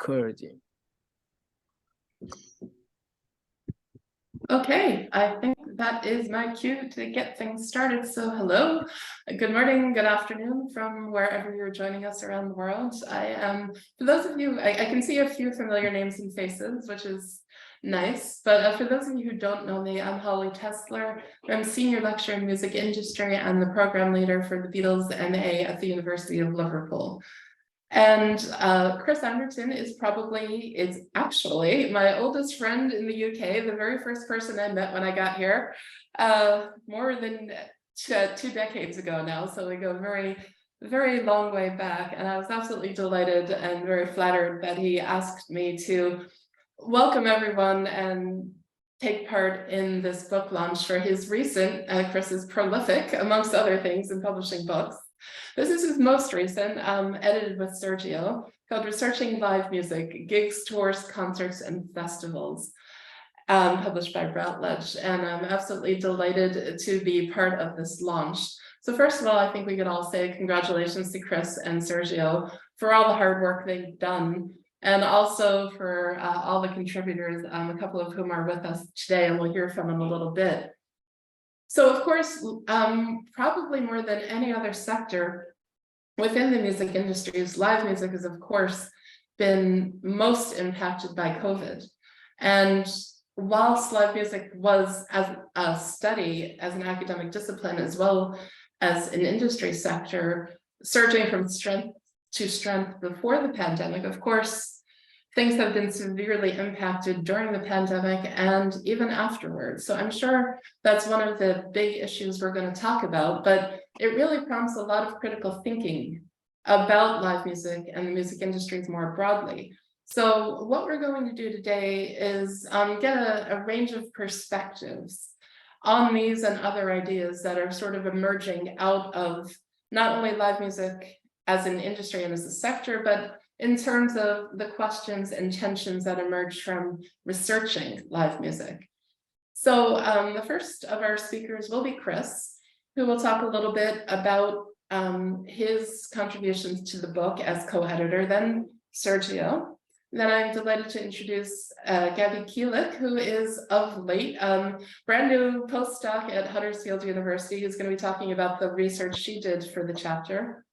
encouraging. Okay, I think that is my cue to get things started. So hello, good morning, good afternoon from wherever you're joining us around the world. I am, for those of you, I can see a few familiar names and faces, which is nice. But for those of you who don't know me, I'm Holly Tessler. I'm Senior Lecturer in Music Industry and the Program Leader for the Beatles MA at the University of Liverpool. And Chris Anderton is actually my oldest friend in the UK, the very first person I met when I got here, more than two decades ago now. So we go very, very long way back. And I was absolutely delighted and very flattered that he asked me to welcome everyone and take part in this book launch for his recent, Chris is prolific, amongst other things, in publishing books. This is his most recent, edited with Sergio, called Researching Live Music, Gigs, Tours, Concerts, and Festivals, published by Routledge. And I'm absolutely delighted to be part of this launch. So first of all, I think we could all say congratulations to Chris and Sergio for all the hard work they've done, and also for all the contributors, a couple of whom are with us today, and we'll hear from them a little bit. So of course, probably more than any other sector within the music industries, live music has of course been most impacted by COVID. And whilst live music was, as a study, as an academic discipline, as well as an industry sector, surging from strength to strength before the pandemic, of course, things have been severely impacted during the pandemic and even afterwards. So I'm sure that's one of the big issues we're going to talk about, but it really prompts a lot of critical thinking about live music and the music industries more broadly. So what we're going to do today is get a range of perspectives on these and other ideas that are sort of emerging out of not only live music as an industry and as a sector, but in terms of the questions and tensions that emerge from researching live music. So the first of our speakers will be Chris, who will talk a little bit about his contributions to the book as co-editor, then Sergio. Then I'm delighted to introduce Gabrielle Kielich, who is of late brand new postdoc at Huddersfield University, who's going to be talking about the research she did for the chapter.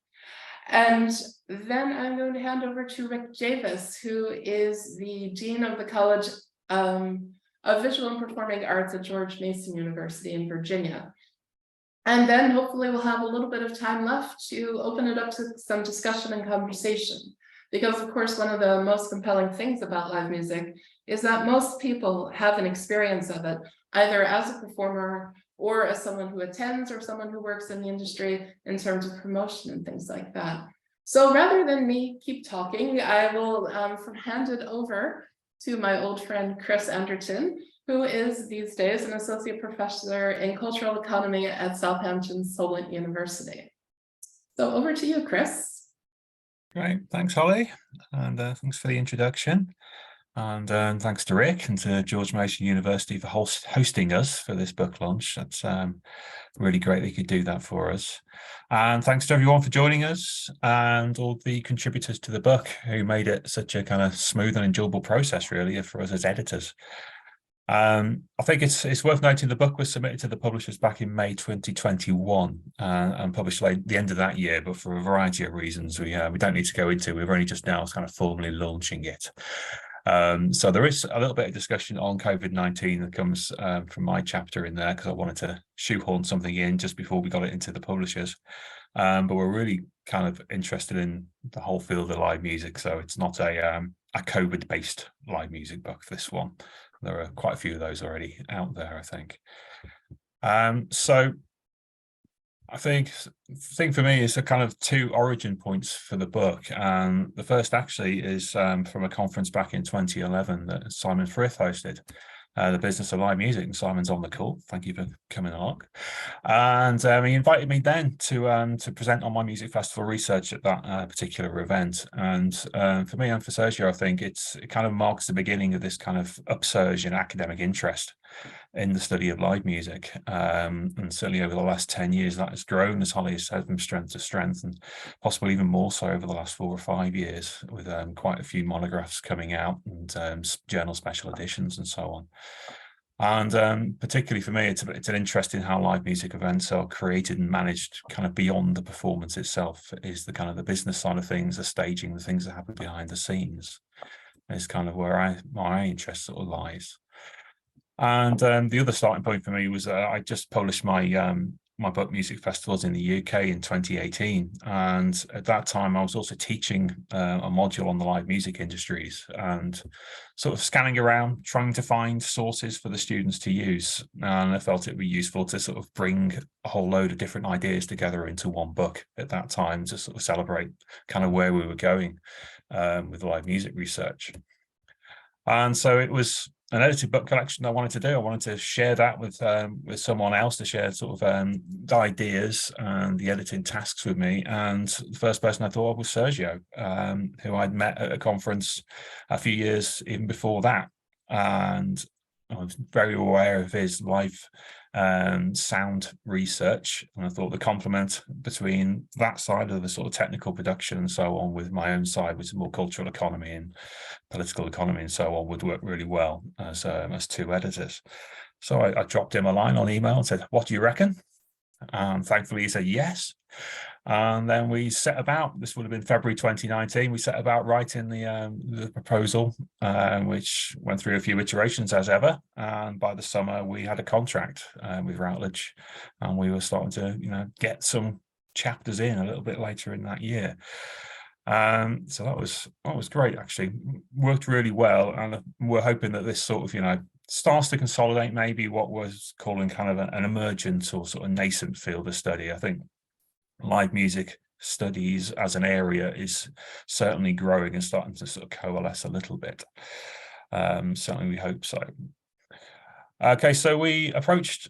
And then I'm going to hand over to Rick Davis, who is the Dean of the College of Visual and Performing Arts at George Mason University in Virginia. And then hopefully we'll have a little bit of time left to open it up to some discussion and conversation. Because of course, one of the most compelling things about live music is that most people have an experience of it, either as a performer or as someone who attends or someone who works in the industry in terms of promotion and things like that. So rather than me keep talking, I will hand it over to my old friend, Chris Anderton, who is these days an associate professor in cultural economy at Southampton Solent University. So over to you, Chris. Great, thanks, Holly, and thanks for the introduction. And thanks to Rick and to George Mason University for hosting us for this book launch. That's really great that you could do that for us. And thanks to everyone for joining us and all the contributors to the book who made it such a kind of smooth and enjoyable process, really, for us as editors. I think it's worth noting the book was submitted to the publishers back in May 2021 and published at the end of that year, but for a variety of reasons we don't need to go into. We're only just now kind of formally launching it. So there is a little bit of discussion on COVID-19 that comes from my chapter in there, because I wanted to shoehorn something in just before we got it into the publishers. But we're really kind of interested in the whole field of live music. So it's not a COVID-based live music book, this one. There are quite a few of those already out there, I think. So I think the thing for me is a kind of two origin points for the book. The first actually is from a conference back in 2011 that Simon Frith hosted, the Business of Live Music, and Simon's on the call. Thank you for coming along. And he invited me then to present on my music festival research at that particular event. And for me and for Sergio, I think it kind of marks the beginning of this kind of upsurge in academic interest in the study of live music. And certainly over the last 10 years, that has grown, as Holly has said, from strength to strength, and possibly even more so over the last 4 or 5 years, with quite a few monographs coming out and journal special editions and so on. And particularly for me, it's an interest in how live music events are created and managed kind of beyond the performance itself, is the kind of the business side of things, the staging, the things that happen behind the scenes, is kind of where my interest sort of lies. And the other starting point for me was I just published my book Music Festivals in the UK in 2018, and at that time I was also teaching a module on the live music industries and sort of scanning around trying to find sources for the students to use, and I felt it would be useful to sort of bring a whole load of different ideas together into one book at that time to sort of celebrate kind of where we were going with live music research. And so it was an edited book collection I wanted to do. I wanted to share that with someone else, to share sort of the ideas and the editing tasks with me. And the first person I thought of was Sergio, who I'd met at a conference a few years even before that. And I was very aware of his live sound research, and I thought the complement between that side of the sort of technical production and so on with my own side, which is more cultural economy and political economy and so on, would work really well as two editors. So I dropped him a line on email and said, "What do you reckon?" And thankfully he said yes. And then we set about, this would have been February 2019, we set about writing the proposal, which went through a few iterations as ever. And by the summer, we had a contract with Routledge, and we were starting to, get some chapters in a little bit later in that year. So that was great, actually. Worked really well, and we're hoping that this sort of, starts to consolidate maybe what was calling kind of an emergent or sort of nascent field of study. I think live music studies as an area is certainly growing and starting to sort of coalesce a little bit. Certainly we hope so. Okay, so we approached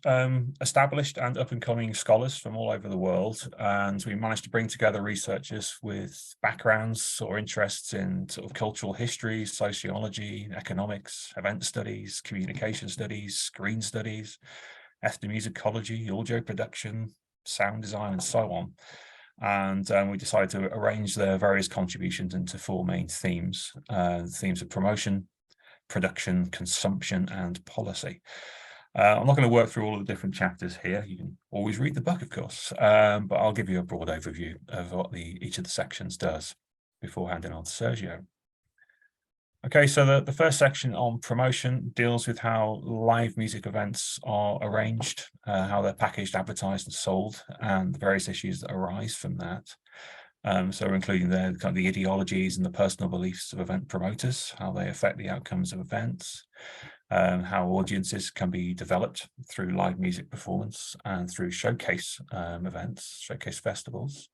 established and up-and-coming scholars from all over the world, and we managed to bring together researchers with backgrounds or interests in sort of cultural history, sociology, economics, event studies, communication studies, screen studies, ethnomusicology, audio production, sound design, and so on. And we decided to arrange their various contributions into 4 main themes: themes of promotion, production, consumption, and policy. I'm not going to work through all of the different chapters here. You can always read the book, of course, but I'll give you a broad overview of what each of the sections does before handing on to Sergio. Okay, so the first section on promotion deals with how live music events are arranged, how they're packaged, advertised, and sold, and the various issues that arise from that. So we're including the ideologies and the personal beliefs of event promoters, how they affect the outcomes of events, how audiences can be developed through live music performance and through showcase events, showcase festivals,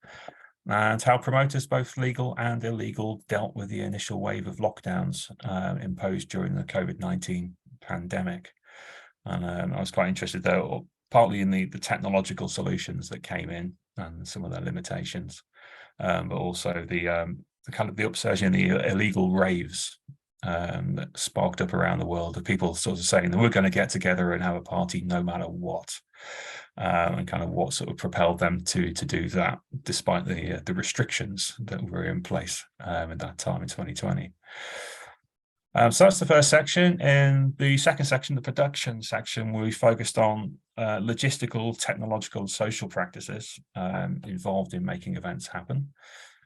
and how promoters, both legal and illegal, dealt with the initial wave of lockdowns imposed during the COVID-19 pandemic. And I was quite interested there, partly in the technological solutions that came in and some of their limitations. But also the kind of the upsurge in the illegal raves that sparked up around the world, of people sort of saying that we're going to get together and have a party no matter what, and kind of what sort of propelled them to do that despite the restrictions that were in place at that time in 2020. So that's the first section. In the second section, the production section, we focused on logistical, technological, and social practices involved in making events happen.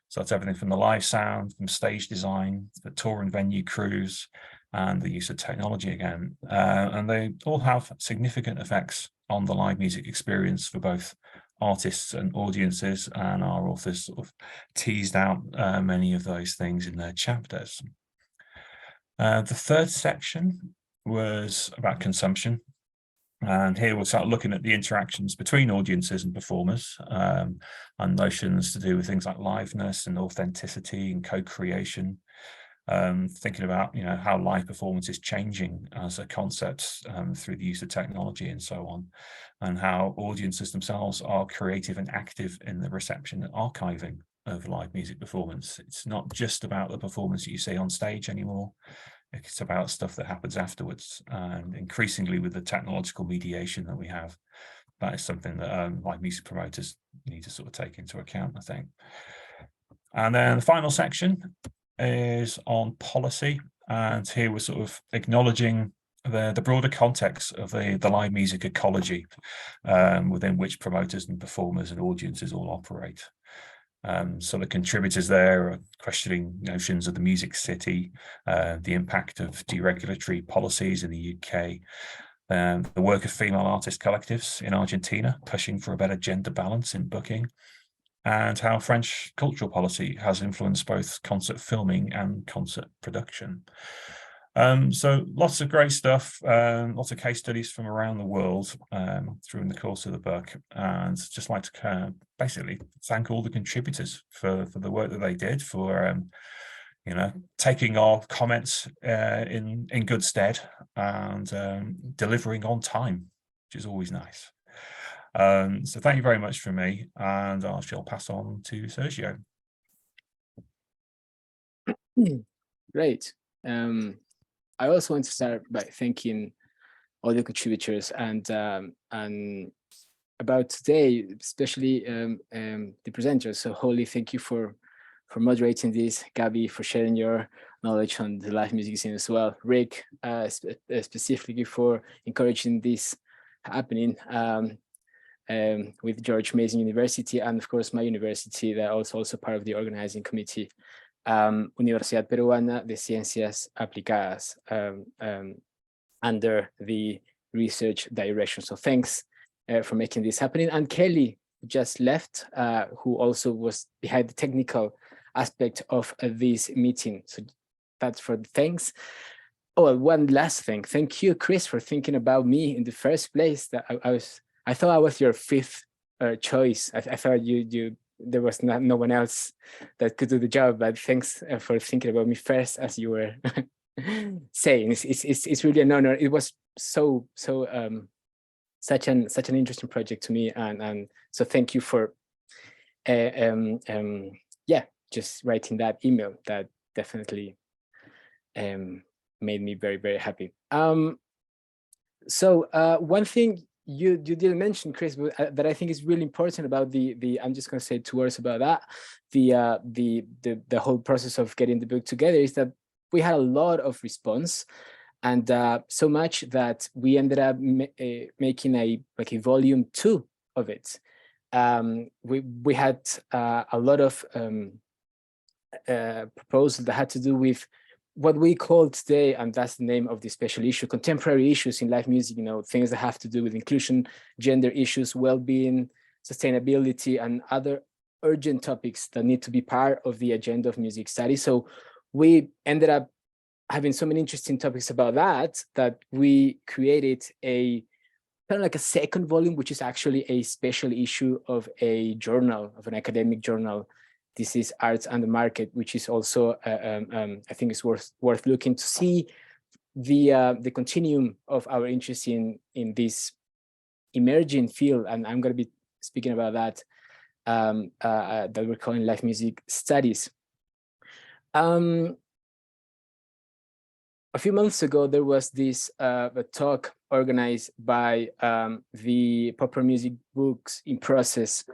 So that's everything from the live sound, from stage design, the tour and venue crews, and the use of technology again. And they all have significant effects on the live music experience for both artists and audiences, and our authors sort of teased out many of those things in their chapters. The third section was about consumption, and here we'll start looking at the interactions between audiences and performers, and notions to do with things like liveness and authenticity and co-creation, thinking about how live performance is changing as a concept through the use of technology and so on, and how audiences themselves are creative and active in the reception and archiving of live music performance. It's not just about the performance that you see on stage anymore. It's about stuff that happens afterwards, and increasingly with the technological mediation that we have, that is something that live music promoters need to sort of take into account, I think. And then the final section is on policy, and here we're sort of acknowledging the broader context of the live music ecology within which promoters and performers and audiences all operate. So the contributors there are questioning notions of the music city, the impact of deregulatory policies in the UK, the work of female artist collectives in Argentina, pushing for a better gender balance in booking, and how French cultural policy has influenced both concert filming and concert production. So lots of great stuff, lots of case studies from around the world through the course of the book, and just like to basically thank all the contributors for the work that they did, for taking our comments in good stead, and delivering on time, which is always nice. So thank you very much from me, and I shall pass on to Sergio. Great. I also want to start by thanking all the contributors and about today, especially the presenters. So Holly, thank you for moderating this. Gabby, for sharing your knowledge on the live music scene as well. Rick, specifically for encouraging this happening with George Mason University, and of course my university, that also part of the organizing committee. Universidad Peruana de Ciencias Aplicadas, under the research direction. So thanks for making this happening. And Kelly just left, who also was behind the technical aspect of this meeting. So that's for the thanks. Oh, one last thing. Thank you, Chris, for thinking about me in the first place. That I thought I was your fifth choice. I thought there was no one else that could do the job, but thanks for thinking about me first, as you were saying. It's really an honor. It was such an interesting project to me, and so thank you for just writing that email. That definitely made me very, very happy. So one thing you didn't mention, Chris, but that I think is really important about the I'm just going to say 2 words about that. The whole process of getting the book together is that we had a lot of response, and so much that we ended up making a volume 2 of it. We had a lot of proposals that had to do with what we call today, and that's the name of the special issue, contemporary issues in live music, things that have to do with inclusion, gender issues, well-being, sustainability, and other urgent topics that need to be part of the agenda of music studies. So we ended up having so many interesting topics about that we created a kind of like a second volume, which is actually a special issue of a journal, of an academic journal. This is Arts and the Market, which is also, I think it's worth looking to see the continuum of our interest in this emerging field. And I'm going to be speaking about that, that we're calling live music studies. A few months ago, there was this a talk organized by the Popular Music Books in Process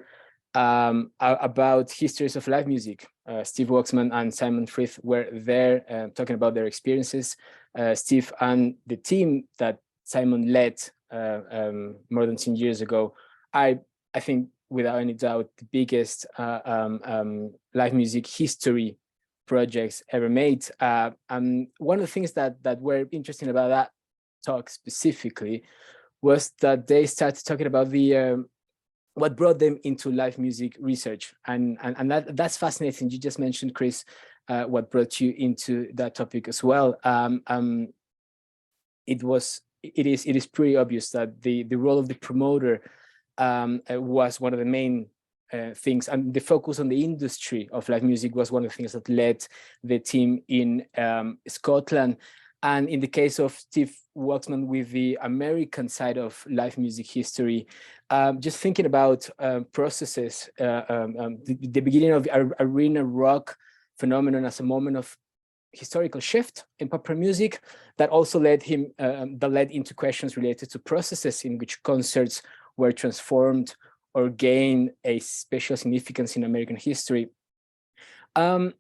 about histories of live music. Steve Waxman and Simon Frith were there talking about their experiences. Steve and the team that Simon led more than 10 years ago, I think without any doubt the biggest live music history projects ever made. And one of the things that were interesting about that talk specifically was that they started talking about the what brought them into live music research, and that's fascinating. You just mentioned, Chris, what brought you into that topic as well. It is pretty obvious that the role of the promoter was one of the main things, and the focus on the industry of live music was one of the things that led the team in Scotland. And in the case of Steve Waxman with the American side of live music history, just thinking about processes, the beginning of arena rock phenomenon as a moment of historical shift in popular music that also led him that led into questions related to processes in which concerts were transformed or gained a special significance in American history. I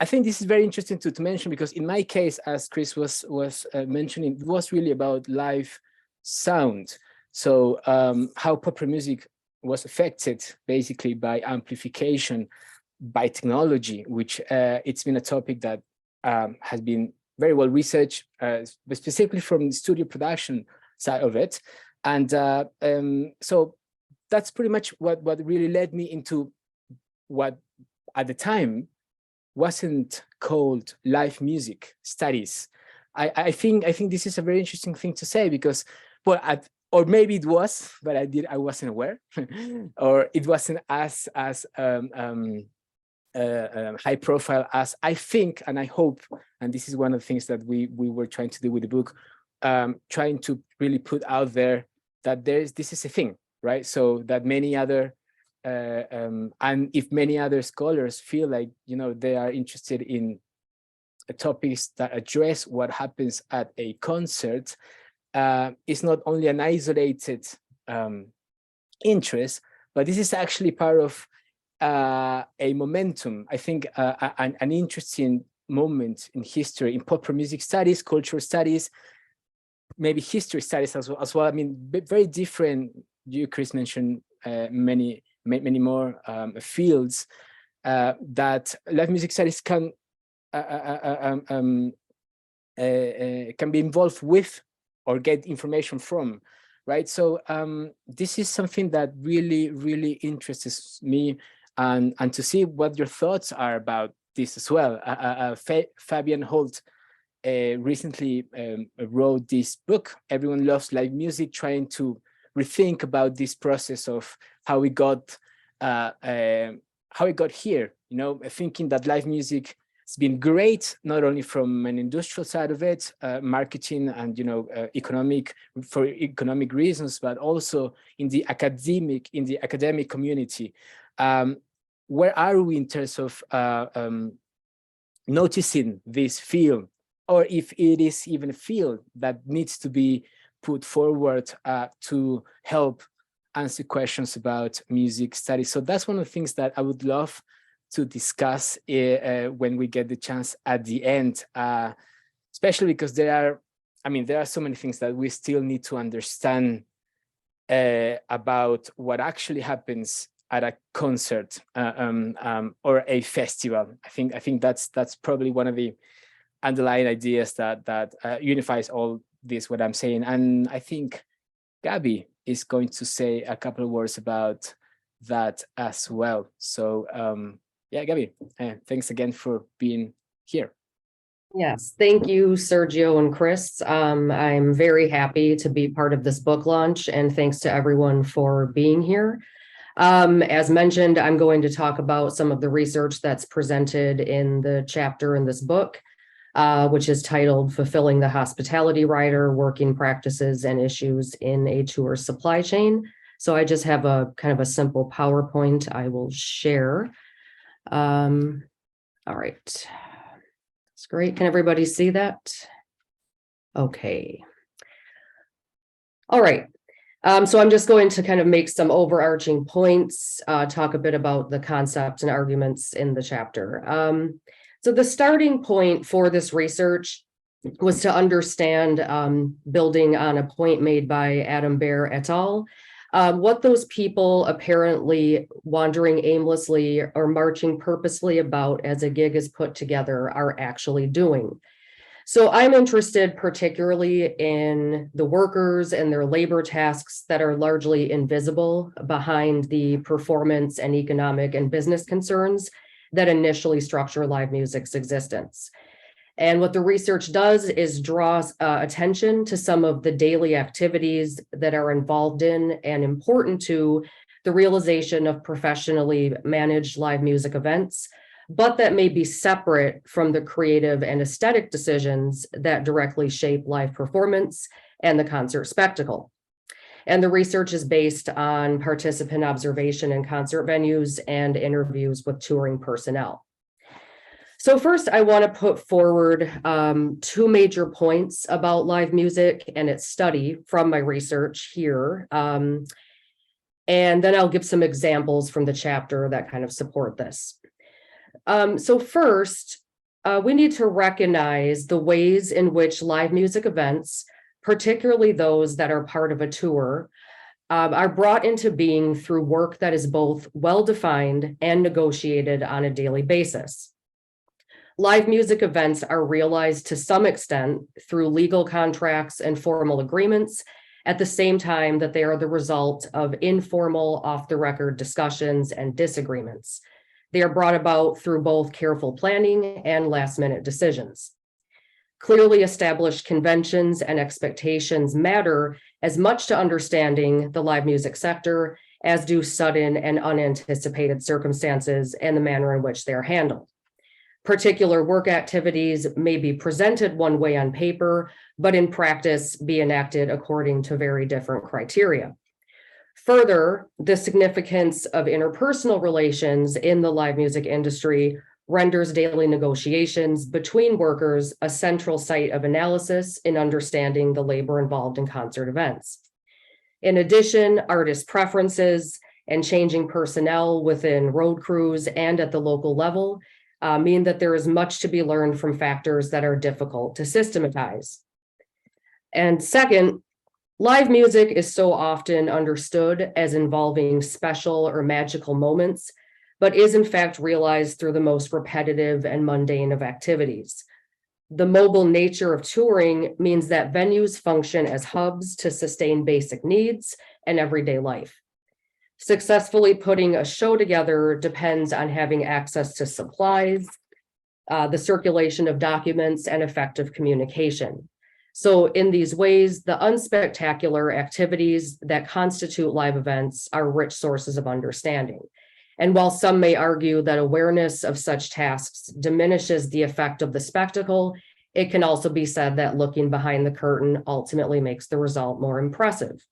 think this is very interesting to mention, because in my case, as Chris was mentioning, it was really about live sound. So how popular music was affected basically by amplification, by technology, which it's been a topic that has been very well researched, but specifically from the studio production side of it. And so that's pretty much what really led me into what at the time wasn't called live music studies. I think this is a very interesting thing to say, because, well, or maybe it was, but I wasn't aware, or it wasn't as high profile as I think, and I hope, and this is one of the things that we were trying to do with the book, trying to really put out there that this is a thing, right? So that many other and if many other scholars feel like, you know, they are interested in topics that address what happens at a concert, it's not only an isolated interest, but this is actually part of a momentum. I think an interesting moment in history, in popular music studies, cultural studies, maybe history studies as well. I mean, very different. You, Chris, mentioned many more fields that live music studies can be involved with or get information from, right? So this is something that really interests me, and to see what your thoughts are about this as well. Fabian Holt recently wrote this book, Everyone Loves Live Music, trying to rethink about this process of how we got here, you know, thinking that live music has been great, not only from an industrial side of it, marketing and, you know, economic reasons, but also in the academic community. Where are we in terms of noticing this field, or if it is even a field that needs to be put forward to help answer questions about music studies? So that's one of the things that I would love to discuss when we get the chance at the end, especially because there are so many things that we still need to understand about what actually happens at a concert or a festival. I think that's probably one of the underlying ideas that unifies all this, what I'm saying. And I think Gabby is going to say a couple of words about that as well. So yeah, Gabby, thanks again for being here. Yes, thank you, Sergio and Chris. I'm very happy to be part of this book launch, and thanks to everyone for being here. As mentioned, I'm going to talk about some of the research that's presented in the chapter in this book, which is titled Fulfilling the Hospitality Rider, Working Practices and Issues in a Tour Supply Chain. So I just have a kind of a simple PowerPoint I will share. All right. That's great. Can everybody see that? Okay. All right. So I'm just going to kind of make some overarching points, talk a bit about the concepts and arguments in the chapter. So the starting point for this research was to understand, building on a point made by Adam Baer et al., what those people apparently wandering aimlessly or marching purposely about as a gig is put together are actually doing. So I'm interested particularly in the workers and their labor tasks that are largely invisible behind the performance and economic and business concerns that initially structure live music's existence. And what the research does is draw attention to some of the daily activities that are involved in and important to the realization of professionally managed live music events, but that may be separate from the creative and aesthetic decisions that directly shape live performance and the concert spectacle. And the research is based on participant observation in concert venues and interviews with touring personnel. So first, I want to put forward two major points about live music and its study from my research here. And then I'll give some examples from the chapter that kind of support this. So first, we need to recognize the ways in which live music events, particularly those that are part of a tour, are brought into being through work that is both well-defined and negotiated on a daily basis. Live music events are realized to some extent through legal contracts and formal agreements, at the same time that they are the result of informal, off-the-record discussions and disagreements. They are brought about through both careful planning and last-minute decisions. Clearly established conventions and expectations matter as much to understanding the live music sector as do sudden and unanticipated circumstances and the manner in which they are handled. Particular work activities may be presented one way on paper, but in practice be enacted according to very different criteria. Further, the significance of interpersonal relations in the live music industry renders daily negotiations between workers a central site of analysis in understanding the labor involved in concert events. In addition, artist preferences and changing personnel within road crews and at the local level mean that there is much to be learned from factors that are difficult to systematize. And second, live music is so often understood as involving special or magical moments, but is in fact realized through the most repetitive and mundane of activities. The mobile nature of touring means that venues function as hubs to sustain basic needs and everyday life. Successfully putting a show together depends on having access to supplies, the circulation of documents, and effective communication. So in these ways, the unspectacular activities that constitute live events are rich sources of understanding. And while some may argue that awareness of such tasks diminishes the effect of the spectacle, it can also be said that looking behind the curtain ultimately makes the result more impressive.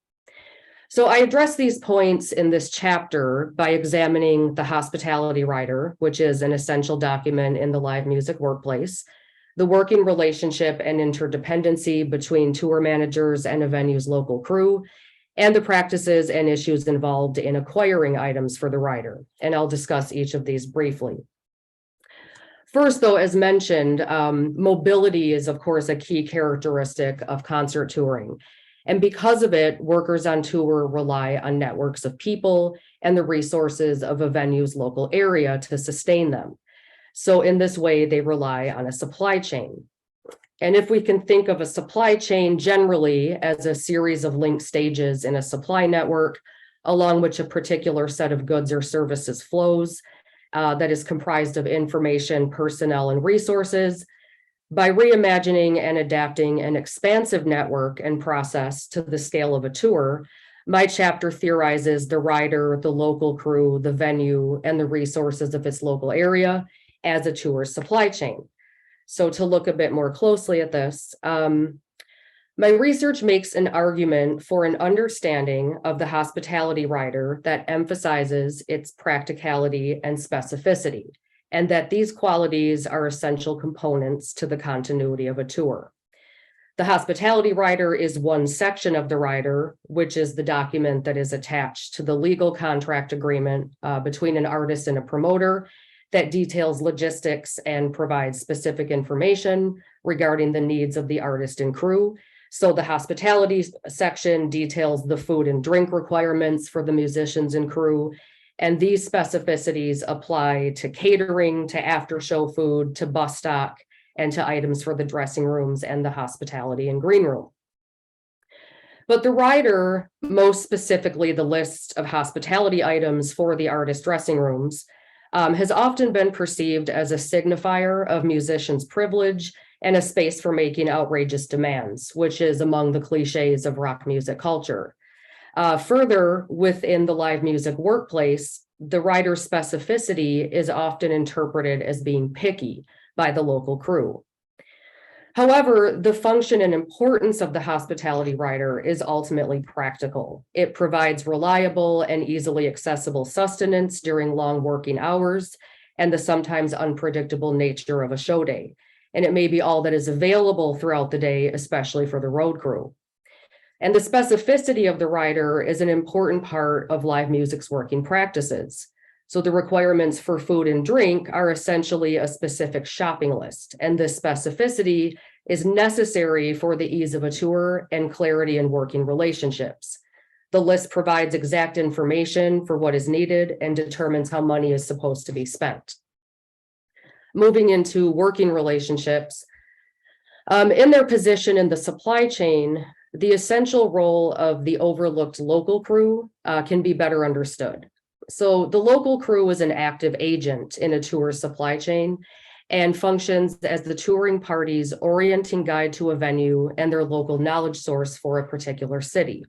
So I address these points in this chapter by examining the hospitality rider, which is an essential document in the live music workplace, the working relationship and interdependency between tour managers and a venue's local crew, and the practices and issues involved in acquiring items for the rider. And I'll discuss each of these briefly. First, though, as mentioned, mobility is, of course, a key characteristic of concert touring. And because of it, workers on tour rely on networks of people and the resources of a venue's local area to sustain them. So in this way, they rely on a supply chain. And if we can think of a supply chain generally as a series of linked stages in a supply network, along which a particular set of goods or services flows, that is comprised of information, personnel, and resources, by reimagining and adapting an expansive network and process to the scale of a tour, my chapter theorizes the rider, the local crew, the venue, and the resources of its local area as a tour supply chain. So to look a bit more closely at this, my research makes an argument for an understanding of the hospitality rider that emphasizes its practicality and specificity, and that these qualities are essential components to the continuity of a tour. The hospitality rider is one section of the rider, which is the document that is attached to the legal contract agreement between an artist and a promoter that details logistics and provides specific information regarding the needs of the artist and crew. So the hospitality section details the food and drink requirements for the musicians and crew. And these specificities apply to catering, to after-show food, to bus stock, and to items for the dressing rooms and the hospitality and green room. But the rider, most specifically the list of hospitality items for the artist dressing rooms, has often been perceived as a signifier of musicians' privilege and a space for making outrageous demands, which is among the cliches of rock music culture. Further, within the live music workplace, the rider's specificity is often interpreted as being picky by the local crew. However, the function and importance of the hospitality rider is ultimately practical. It provides reliable and easily accessible sustenance during long working hours and the sometimes unpredictable nature of a show day. And it may be all that is available throughout the day, especially for the road crew. And the specificity of the rider is an important part of live music's working practices. So the requirements for food and drink are essentially a specific shopping list, and this specificity is necessary for the ease of a tour and clarity in working relationships. The list provides exact information for what is needed and determines how money is supposed to be spent. Moving into working relationships, in their position in the supply chain, the essential role of the overlooked local crew can be better understood. So the local crew is an active agent in a tour supply chain and functions as the touring party's orienting guide to a venue and their local knowledge source for a particular city.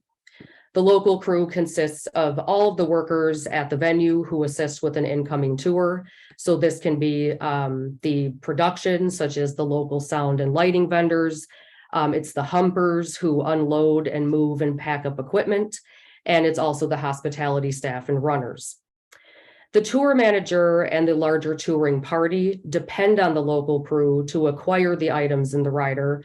The local crew consists of all of the workers at the venue who assist with an incoming tour. So this can be the production, such as the local sound and lighting vendors. It's the humpers who unload and move and pack up equipment. And it's also the hospitality staff and runners. The tour manager and the larger touring party depend on the local crew to acquire the items in the rider.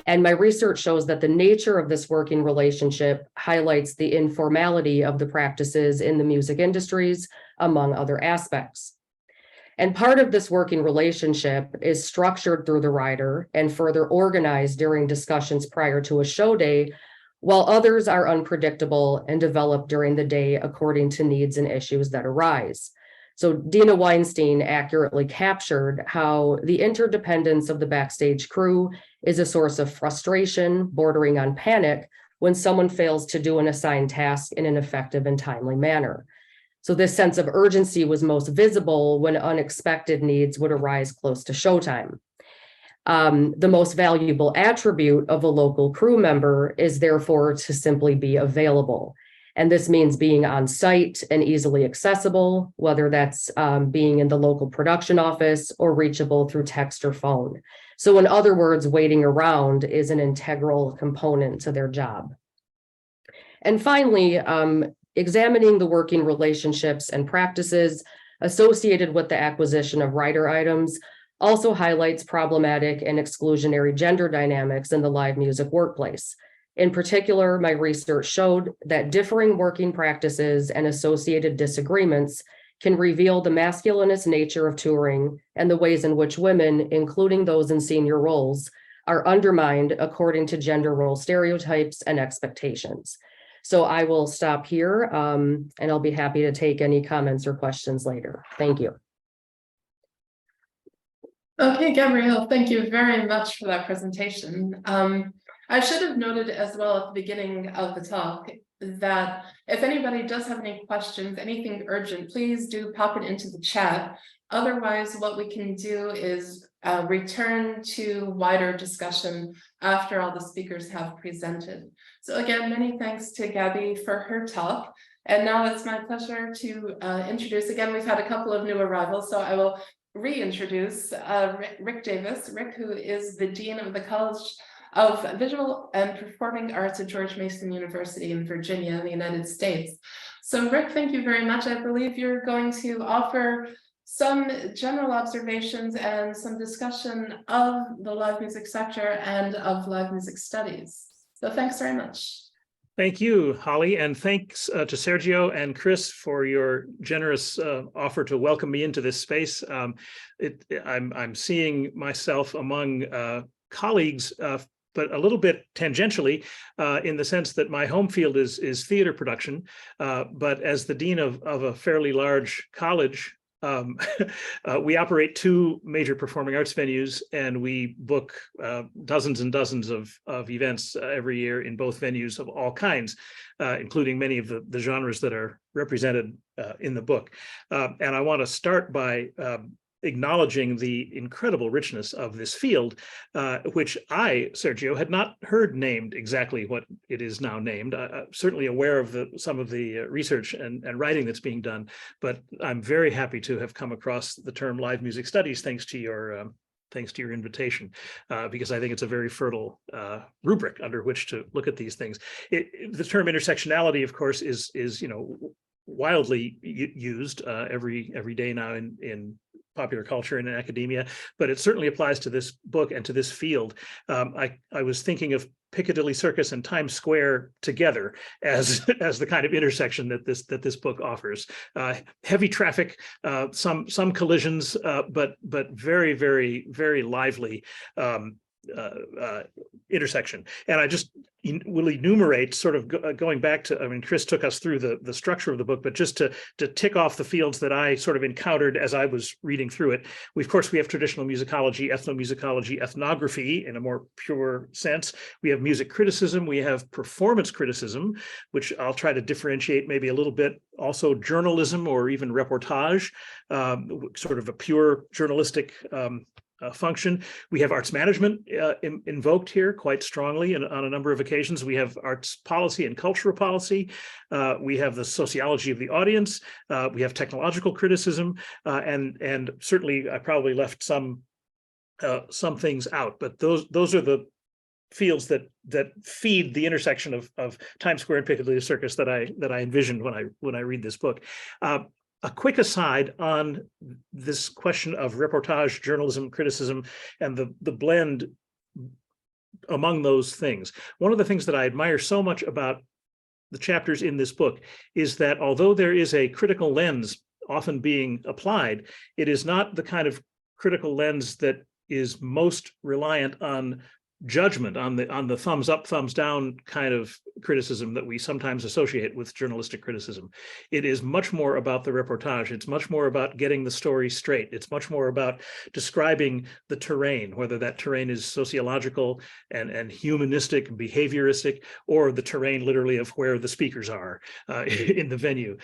And my research shows that the nature of this working relationship highlights the informality of the practices in the music industries, among other aspects. And part of this working relationship is structured through the rider and further organized during discussions prior to a show day, while others are unpredictable and developed during the day according to needs and issues that arise. So Dina Weinstein accurately captured how the interdependence of the backstage crew is a source of frustration bordering on panic when someone fails to do an assigned task in an effective and timely manner. So this sense of urgency was most visible when unexpected needs would arise close to showtime. The most valuable attribute of a local crew member is therefore to simply be available. And this means being on site and easily accessible, whether that's being in the local production office or reachable through text or phone. So in other words, waiting around is an integral component to their job. And finally, examining the working relationships and practices associated with the acquisition of rider items also highlights problematic and exclusionary gender dynamics in the live music workplace. In particular, my research showed that differing working practices and associated disagreements can reveal the masculinist nature of touring and the ways in which women, including those in senior roles, are undermined according to gender role stereotypes and expectations. So I will stop here and I'll be happy to take any comments or questions later. Thank you. Okay, Gabrielle, thank you very much for that presentation. I should have noted as well at the beginning of the talk that if anybody does have any questions, anything urgent, please do pop it into the chat. Otherwise, what we can do is return to wider discussion after all the speakers have presented. So again, many thanks to Gabby for her talk. And now it's my pleasure to introduce, again, we've had a couple of new arrivals, so I will reintroduce Rick Davis. Rick, who is the Dean of the College of Visual and Performing Arts at George Mason University in Virginia in the United States. So Rick, thank you very much. I believe you're going to offer some general observations and some discussion of the live music sector and of live music studies. So thanks very much. Thank you, Holly, and thanks to Sergio and Chris for your generous offer to welcome me into this space. I'm seeing myself among colleagues, but a little bit tangentially, in the sense that my home field is theater production, but as the dean of a fairly large college, we operate two major performing arts venues, and we book dozens and dozens of events every year in both venues of all kinds, including many of the genres that are represented in the book. And I want to start by acknowledging the incredible richness of this field, which I, Sergio, had not heard named exactly what it is now named. Certainly aware of some of the research and writing that's being done, but I'm very happy to have come across the term live music studies thanks to your invitation, because I think it's a very fertile rubric under which to look at these things. The term intersectionality, of course, is wildly used every day now in popular culture and in academia, but it certainly applies to this book and to this field. I was thinking of Piccadilly Circus and Times Square together as the kind of intersection that this book offers. Heavy traffic, some collisions, but very, very, very lively intersection. And I just will enumerate, sort of going back to, I mean, Chris took us through the structure of the book, but just to tick off the fields that I sort of encountered as I was reading through it. Of course, we have traditional musicology, ethnomusicology, ethnography in a more pure sense. We have music criticism, we have performance criticism, which I'll try to differentiate maybe a little bit. Also journalism or even reportage, sort of a pure journalistic function. We have arts management invoked here quite strongly and on a number of occasions. We have arts policy and cultural policy. We have the sociology of the audience. We have technological criticism, and certainly I probably left some things out, but those are the fields that feed the intersection of Times Square and Piccadilly Circus that I envisioned when I read this book. A quick aside on this question of reportage, journalism, criticism, and the blend among those things. One of the things that I admire so much about the chapters in this book is that although there is a critical lens often being applied, it is not the kind of critical lens that is most reliant on judgment, on the thumbs up, thumbs down kind of criticism that we sometimes associate with journalistic criticism. It is much more about the reportage. It's much more about getting the story straight. It's much more about describing the terrain, whether that terrain is sociological and humanistic and behavioristic, or the terrain literally of where the speakers are in the venue.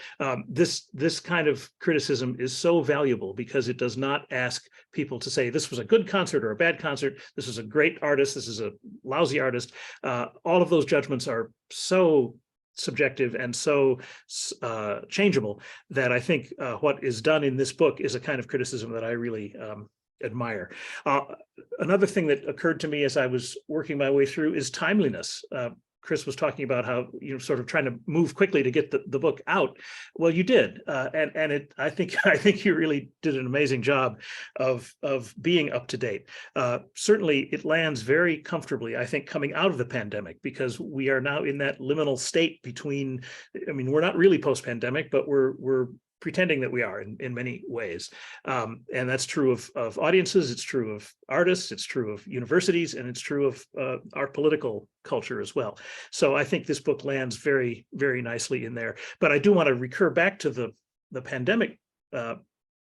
This kind of criticism is so valuable because it does not ask people to say this was a good concert or a bad concert, this is a great artist, this is a lousy artist. All of those judgments are so subjective and so changeable that I think what is done in this book is a kind of criticism that I really admire. Another thing that occurred to me as I was working my way through is timeliness. Chris was talking about how sort of trying to move quickly to get the book out. Well, you did, and I think you really did an amazing job of being up to date. Certainly, it lands very comfortably, I think, coming out of the pandemic, because we are now in that liminal state between. I mean, we're not really post-pandemic, but we're pretending that we are in many ways. And that's true of audiences, it's true of artists, it's true of universities, and it's true of our political culture as well. So I think this book lands very, very nicely in there. But I do want to recur back to the pandemic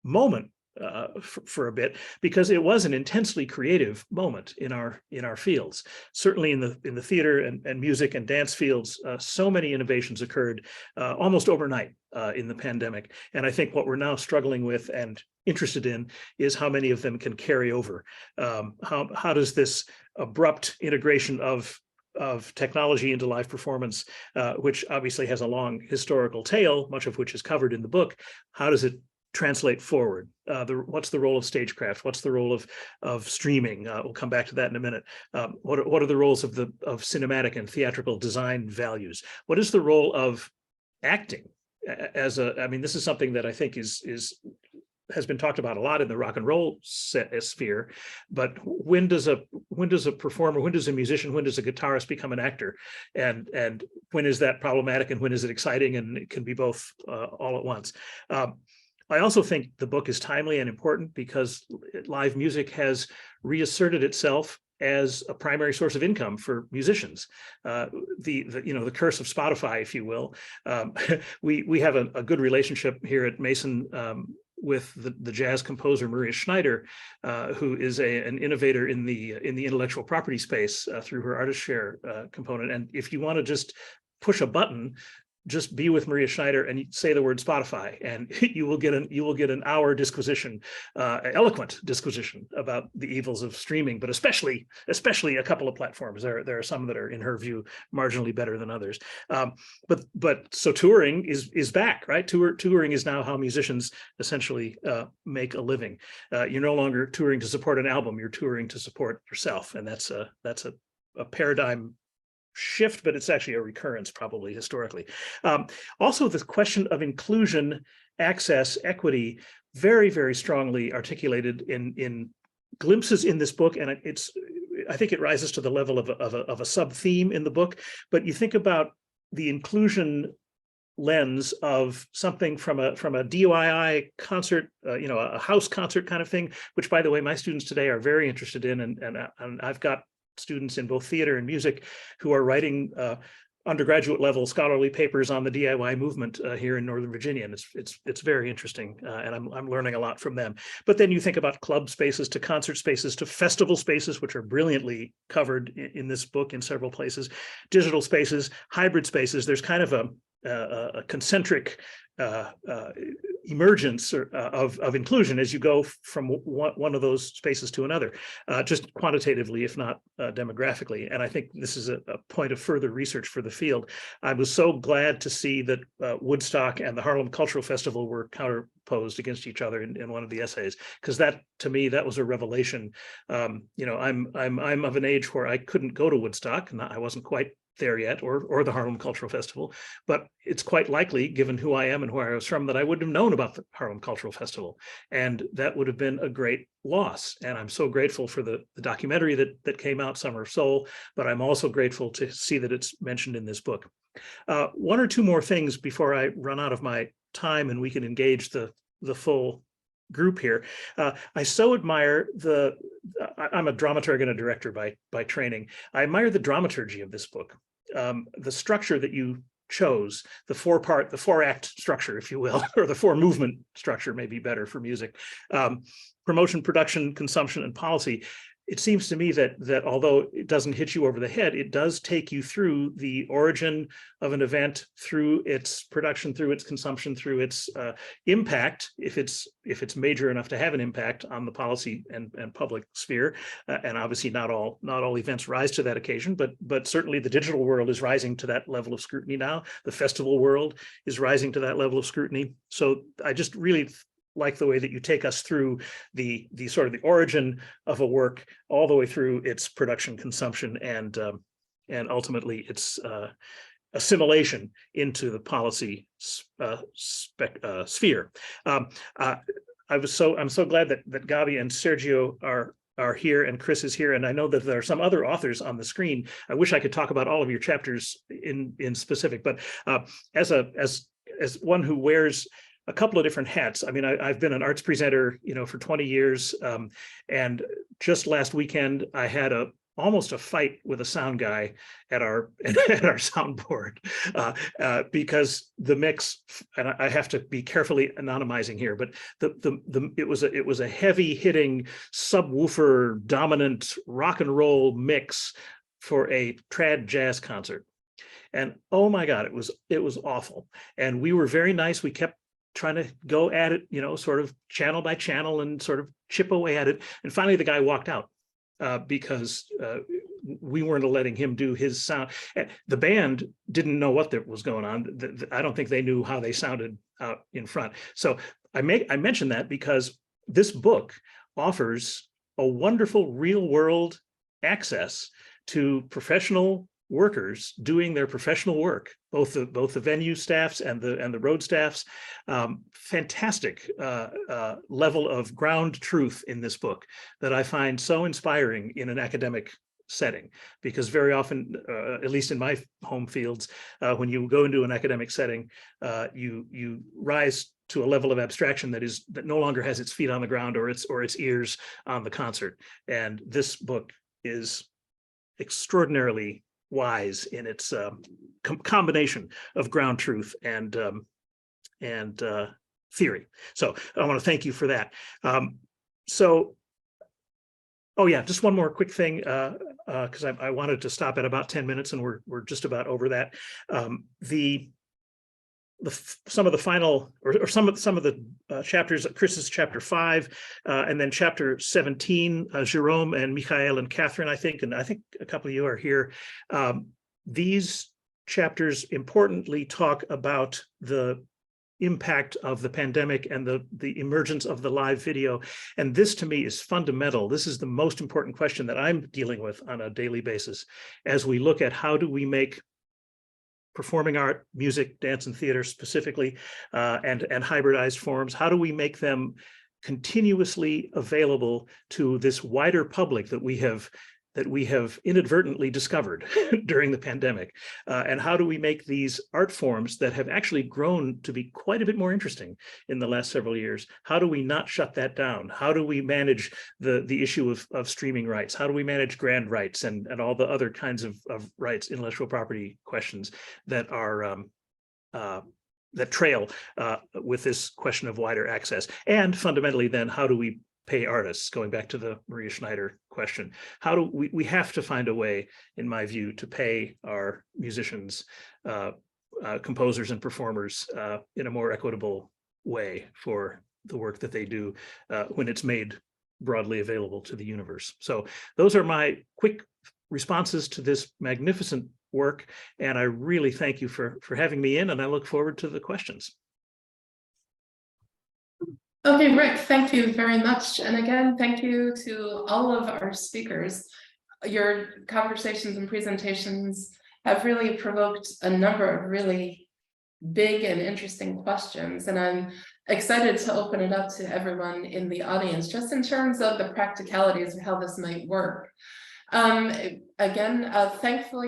moment for a bit, because it was an intensely creative moment in our fields. Certainly in the theater and music and dance fields, so many innovations occurred almost overnight in the pandemic. And I think what we're now struggling with and interested in is how many of them can carry over. How does this abrupt integration of technology into live performance, which obviously has a long historical tale, much of which is covered in the book, how does it translate forward? What's the role of stagecraft? What's the role of streaming? We'll come back to that in a minute. What are the roles of cinematic and theatrical design values? What is the role of acting I mean, this is something that I think has been talked about a lot in the rock and roll sphere, but when does a performer, when does a musician, when does a guitarist become an actor, and when is that problematic, and when is it exciting? And it can be both all at once. I also think the book is timely and important because live music has reasserted itself as a primary source of income for musicians. The curse of Spotify, if you will. We have a good relationship here at Mason with the jazz composer Maria Schneider, who is an innovator in the intellectual property space through her artist share component. And if you want to just push a button, just be with Maria Schneider and say the word Spotify, and you will get an hour disquisition, eloquent disquisition about the evils of streaming, but especially a couple of platforms. There are some that are, in her view, marginally better than others. But so touring is back, right? Touring is now how musicians essentially make a living. You're no longer touring to support an album; you're touring to support yourself, and that's a paradigm shift, but it's actually a recurrence probably historically. Also, the question of inclusion, access, equity, very, very strongly articulated in glimpses in this book, and I think it rises to the level of a sub-theme in the book. But you think about the inclusion lens of something from a DIY concert, a house concert kind of thing, which, by the way, my students today are very interested in, and I've got students in both theater and music who are writing undergraduate level scholarly papers on the DIY movement here in Northern Virginia, and it's very interesting, and I'm learning a lot from them. But then you think about club spaces to concert spaces to festival spaces, which are brilliantly covered in this book in several places, digital spaces, hybrid spaces. There's kind of a concentric emergence of inclusion as you go from one of those spaces to another, just quantitatively, if not demographically. And I think this is a point of further research for the field. I was so glad to see that Woodstock and the Harlem Cultural Festival were counterposed against each other in one of the essays, because that, to me, that was a revelation. I'm of an age where I couldn't go to Woodstock, and I wasn't quite there yet, or the Harlem Cultural Festival, but it's quite likely, given who I am and where I was from, that I wouldn't have known about the Harlem Cultural Festival, and that would have been a great loss. And I'm so grateful for the documentary that came out, Summer of Soul, but I'm also grateful to see that it's mentioned in this book. One or two more things before I run out of my time and we can engage the full group here. I so admire I'm a dramaturg and a director by training. I admire the dramaturgy of this book. The structure that you chose, the four-act structure, if you will, or the four-movement structure may be better for music. Promotion, production, consumption, and policy. It seems to me that although it doesn't hit you over the head, it does take you through the origin of an event, through its production, through its consumption, through its impact, if it's major enough to have an impact on the policy and public sphere. And obviously not all events rise to that occasion, but certainly the digital world is rising to that level of scrutiny now. The festival world is rising to that level of scrutiny. So I just really like the way that you take us through the sort of the origin of a work all the way through its production, consumption, and ultimately its assimilation into the policy sphere. I'm so glad that Gabi and Sergio are here and Chris is here, and I know that there are some other authors on the screen. I wish I could talk about all of your chapters in specific, but as one who wears a couple of different hats. I mean, I've been an arts presenter, for 20 years. And just last weekend, I had almost a fight with a sound guy at our soundboard because the mix, and I have to be carefully anonymizing here, but it was a heavy hitting subwoofer dominant rock and roll mix for a trad jazz concert. And oh my God, it was awful. And we were very nice. We kept trying to go at it, sort of channel by channel and sort of chip away at it. And finally, the guy walked out because we weren't letting him do his sound. The band didn't know what was going on. I don't think they knew how they sounded out in front. So I mention that because this book offers a wonderful real world access to professional workers doing their professional work, both the venue staffs and the road staffs. Fantastic level of ground truth in this book that I find so inspiring in an academic setting, because very often, at least in my home fields, when you go into an academic setting, you rise to a level of abstraction that no longer has its feet on the ground or its ears on the concert. And this book is extraordinarily wise in its combination of ground truth and theory. So I want to thank you for that. Oh yeah, just one more quick thing, because I wanted to stop at about 10 minutes and we're just about over that. Some of the final or some of the chapters, Chris's chapter 5, and then chapter 17, Jerome and Michael and Catherine, I think a couple of you are here. These chapters importantly talk about the impact of the pandemic and the emergence of the live video. And this to me is fundamental. This is the most important question that I'm dealing with on a daily basis as we look at how do we make performing art, music, dance, and theater specifically, and hybridized forms, how do we make them continuously available to this wider public that we have inadvertently discovered during the pandemic? And how do we make these art forms that have actually grown to be quite a bit more interesting in the last several years? How do we not shut that down? How do we manage the issue of streaming rights? How do we manage grand rights and all the other kinds of rights, intellectual property questions that are that trail with this question of wider access? And fundamentally then, how do we pay artists? Going back to the Maria Schneider question, how do we have to find a way, in my view, to pay our musicians, composers and performers in a more equitable way for the work that they do when it's made broadly available to the universe. So those are my quick responses to this magnificent work, and I really thank you for having me in, and I look forward to the questions. Okay, Rick, thank you very much. And again, thank you to all of our speakers. Your conversations and presentations have really provoked a number of really big and interesting questions. And I'm excited to open it up to everyone in the audience, just in terms of the practicalities of how this might work. Thankfully,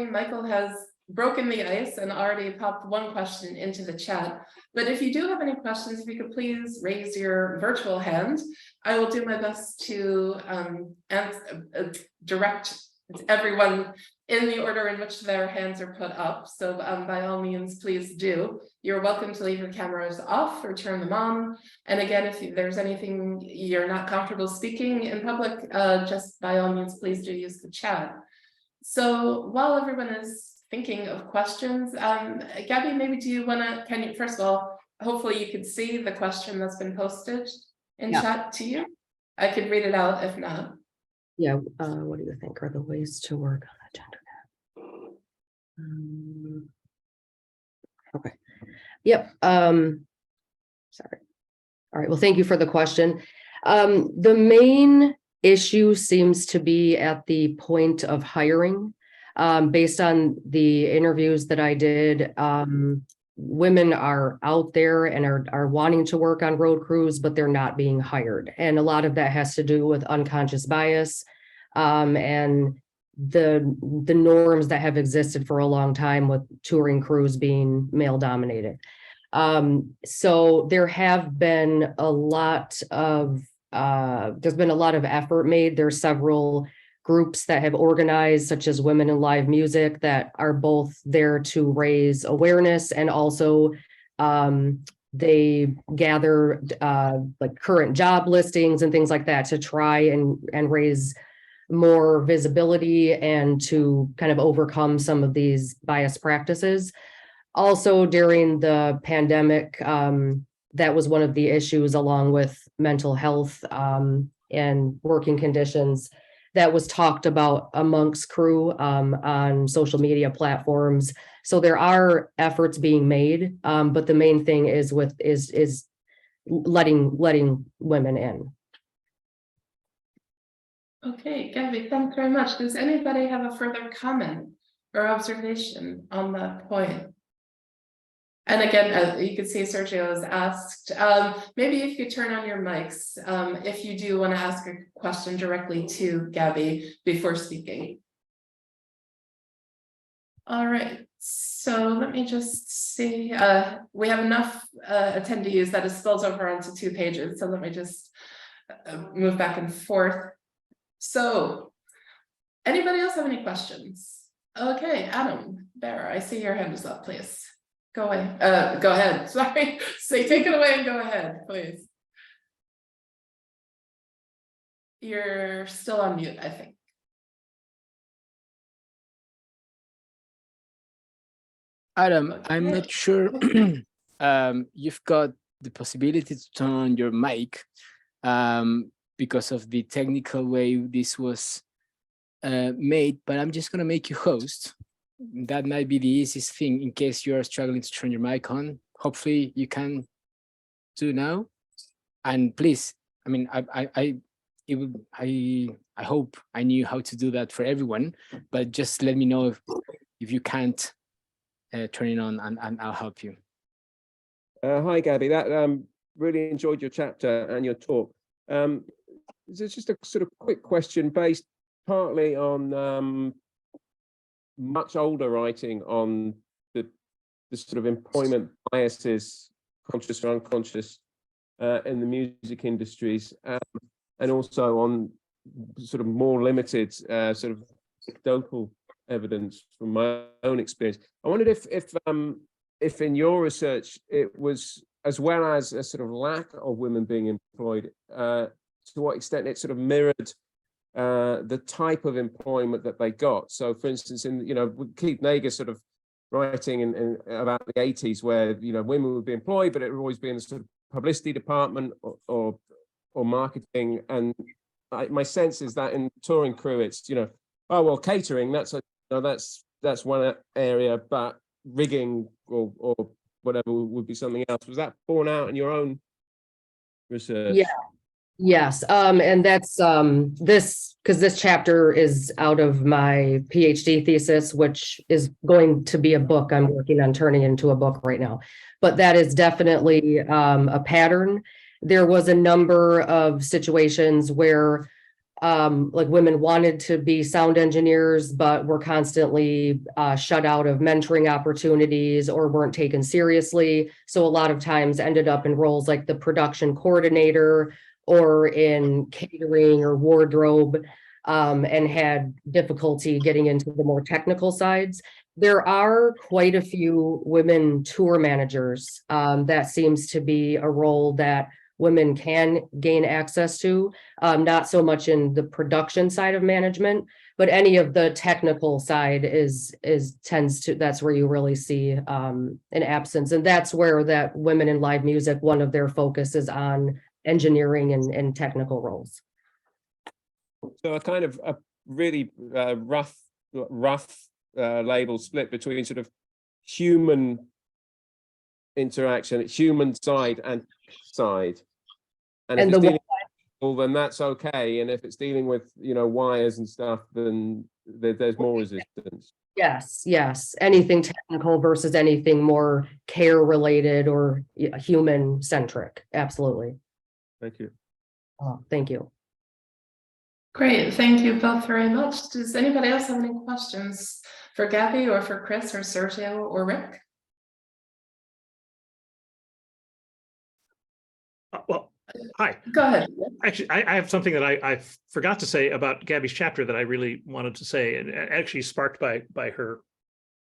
Michael has broken the ice and already popped one question into the chat. But if you do have any questions, if you could please raise your virtual hand, I will do my best to direct everyone in the order in which their hands are put up. So by all means, please do. You're welcome to leave your cameras off or turn them on. And again, if there's anything you're not comfortable speaking in public, just by all means, please do use the chat. So while everyone is thinking of questions, Gabby, maybe do you want to, can you, first of all, hopefully you could see the question that's been posted in chat to you. I could read it out if not. Yeah, what do you think are the ways to work on a gender gap? Okay. Yep. Sorry. All right. Well, thank you for the question. The main issue seems to be at the point of hiring. Based on the interviews that I did, women are out there and are wanting to work on road crews, but they're not being hired. And a lot of that has to do with unconscious bias and the norms that have existed for a long time with touring crews being male dominated. So there have been a lot of there's been a lot of effort made. There's several groups that have organized, such as Women in Live Music, that are both there to raise awareness, and also they gather like current job listings and things like that to try and raise more visibility and to kind of overcome some of these biased practices. Also, during the pandemic, that was one of the issues, along with mental health and working conditions, that was talked about amongst crew on social media platforms. So there are efforts being made, but the main thing is letting women in. Okay, Gabby, thanks very much. Does anybody have a further comment or observation on that point? And again, as you can see, Sergio has asked, maybe if you turn on your mics, if you do want to ask a question directly to Gabby before speaking. All right, so let me just see. We have enough attendees that it spills over onto 2 pages. So let me just move back and forth. So anybody else have any questions? Okay, Adam Bear, I see your hand is up, please. Go ahead. Sorry. So take it away and go ahead, please. You're still on mute, I think. Adam, I'm not sure you've got the possibility to turn on your mic because of the technical way this was made, but I'm just going to make you host. That might be the easiest thing in case you are struggling to turn your mic on. Hopefully you can do now. And please, I mean, I hope I knew how to do that for everyone, but just let me know if you can't turn it on, and I'll help you. Hi, Gabby. That really enjoyed your chapter and your talk. It's just a sort of quick question based partly on much older writing on the sort of employment biases, conscious or unconscious, in the music industries, and also on sort of more limited sort of anecdotal evidence from my own experience. I wondered if in your research it was, as well as a sort of lack of women being employed, to what extent it sort of mirrored the type of employment that they got. So, for instance, in Keith Nager sort of writing in about the 80s, where women would be employed, but it would always be in the sort of publicity department or marketing. And my sense is that in touring crew, it's oh well, catering, that's one area, but rigging or whatever would be something else. Was that borne out in your own research? Yeah. Yes, and that's because this chapter is out of my PhD thesis, which is going to be a book I'm working on turning into a book right now. But that is definitely a pattern. There was a number of situations where like women wanted to be sound engineers, but were constantly shut out of mentoring opportunities or weren't taken seriously. So a lot of times ended up in roles like the production coordinator or in catering or wardrobe, and had difficulty getting into the more technical sides. There are quite a few women tour managers. That seems to be a role that women can gain access to, not so much in the production side of management, but any of the technical side that's where you really see an absence. And that's where that women in live music, one of their focus is on engineering and technical roles. So a kind of a really rough label split between sort of human interaction, human side and side. And if it's dealing with people, then that's okay. And if it's dealing with wires and stuff, then there's more resistance. Yes. Anything technical versus anything more care related or human centric. Absolutely. Thank you. Oh, thank you. Great, thank you both very much. Does anybody else have any questions for Gabby or for Chris or Sergio or Rick? Well, hi. Go ahead. Actually, I have something that I forgot to say about Gabby's chapter that I really wanted to say, and actually sparked by her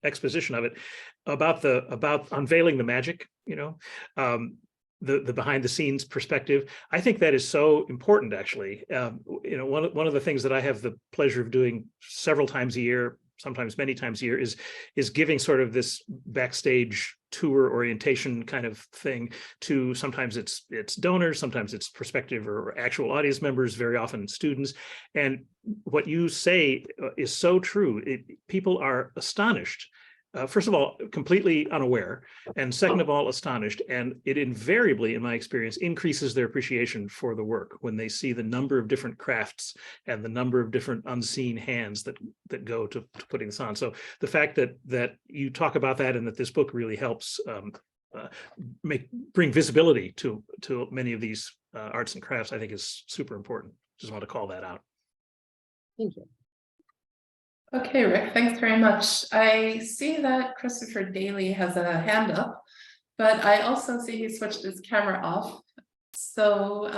exposition of it, about unveiling the magic, the behind the scenes perspective. I think that is so important, actually. One of the things that I have the pleasure of doing several times a year, sometimes many times a year, is giving sort of this backstage tour orientation kind of thing to, sometimes it's donors, sometimes it's prospective or actual audience members, very often students. And what you say is so true. People are astonished. First of all, completely unaware, and second of all, astonished. And it invariably, in my experience, increases their appreciation for the work when they see the number of different crafts and the number of different unseen hands that go to putting this on. So the fact that you talk about that and that this book really helps bring visibility to many of these arts and crafts, I think is super important. Just want to call that out. Thank you. Okay, Rick, thanks very much. I see that Christopher Daly has a hand up, but I also see he switched his camera off. So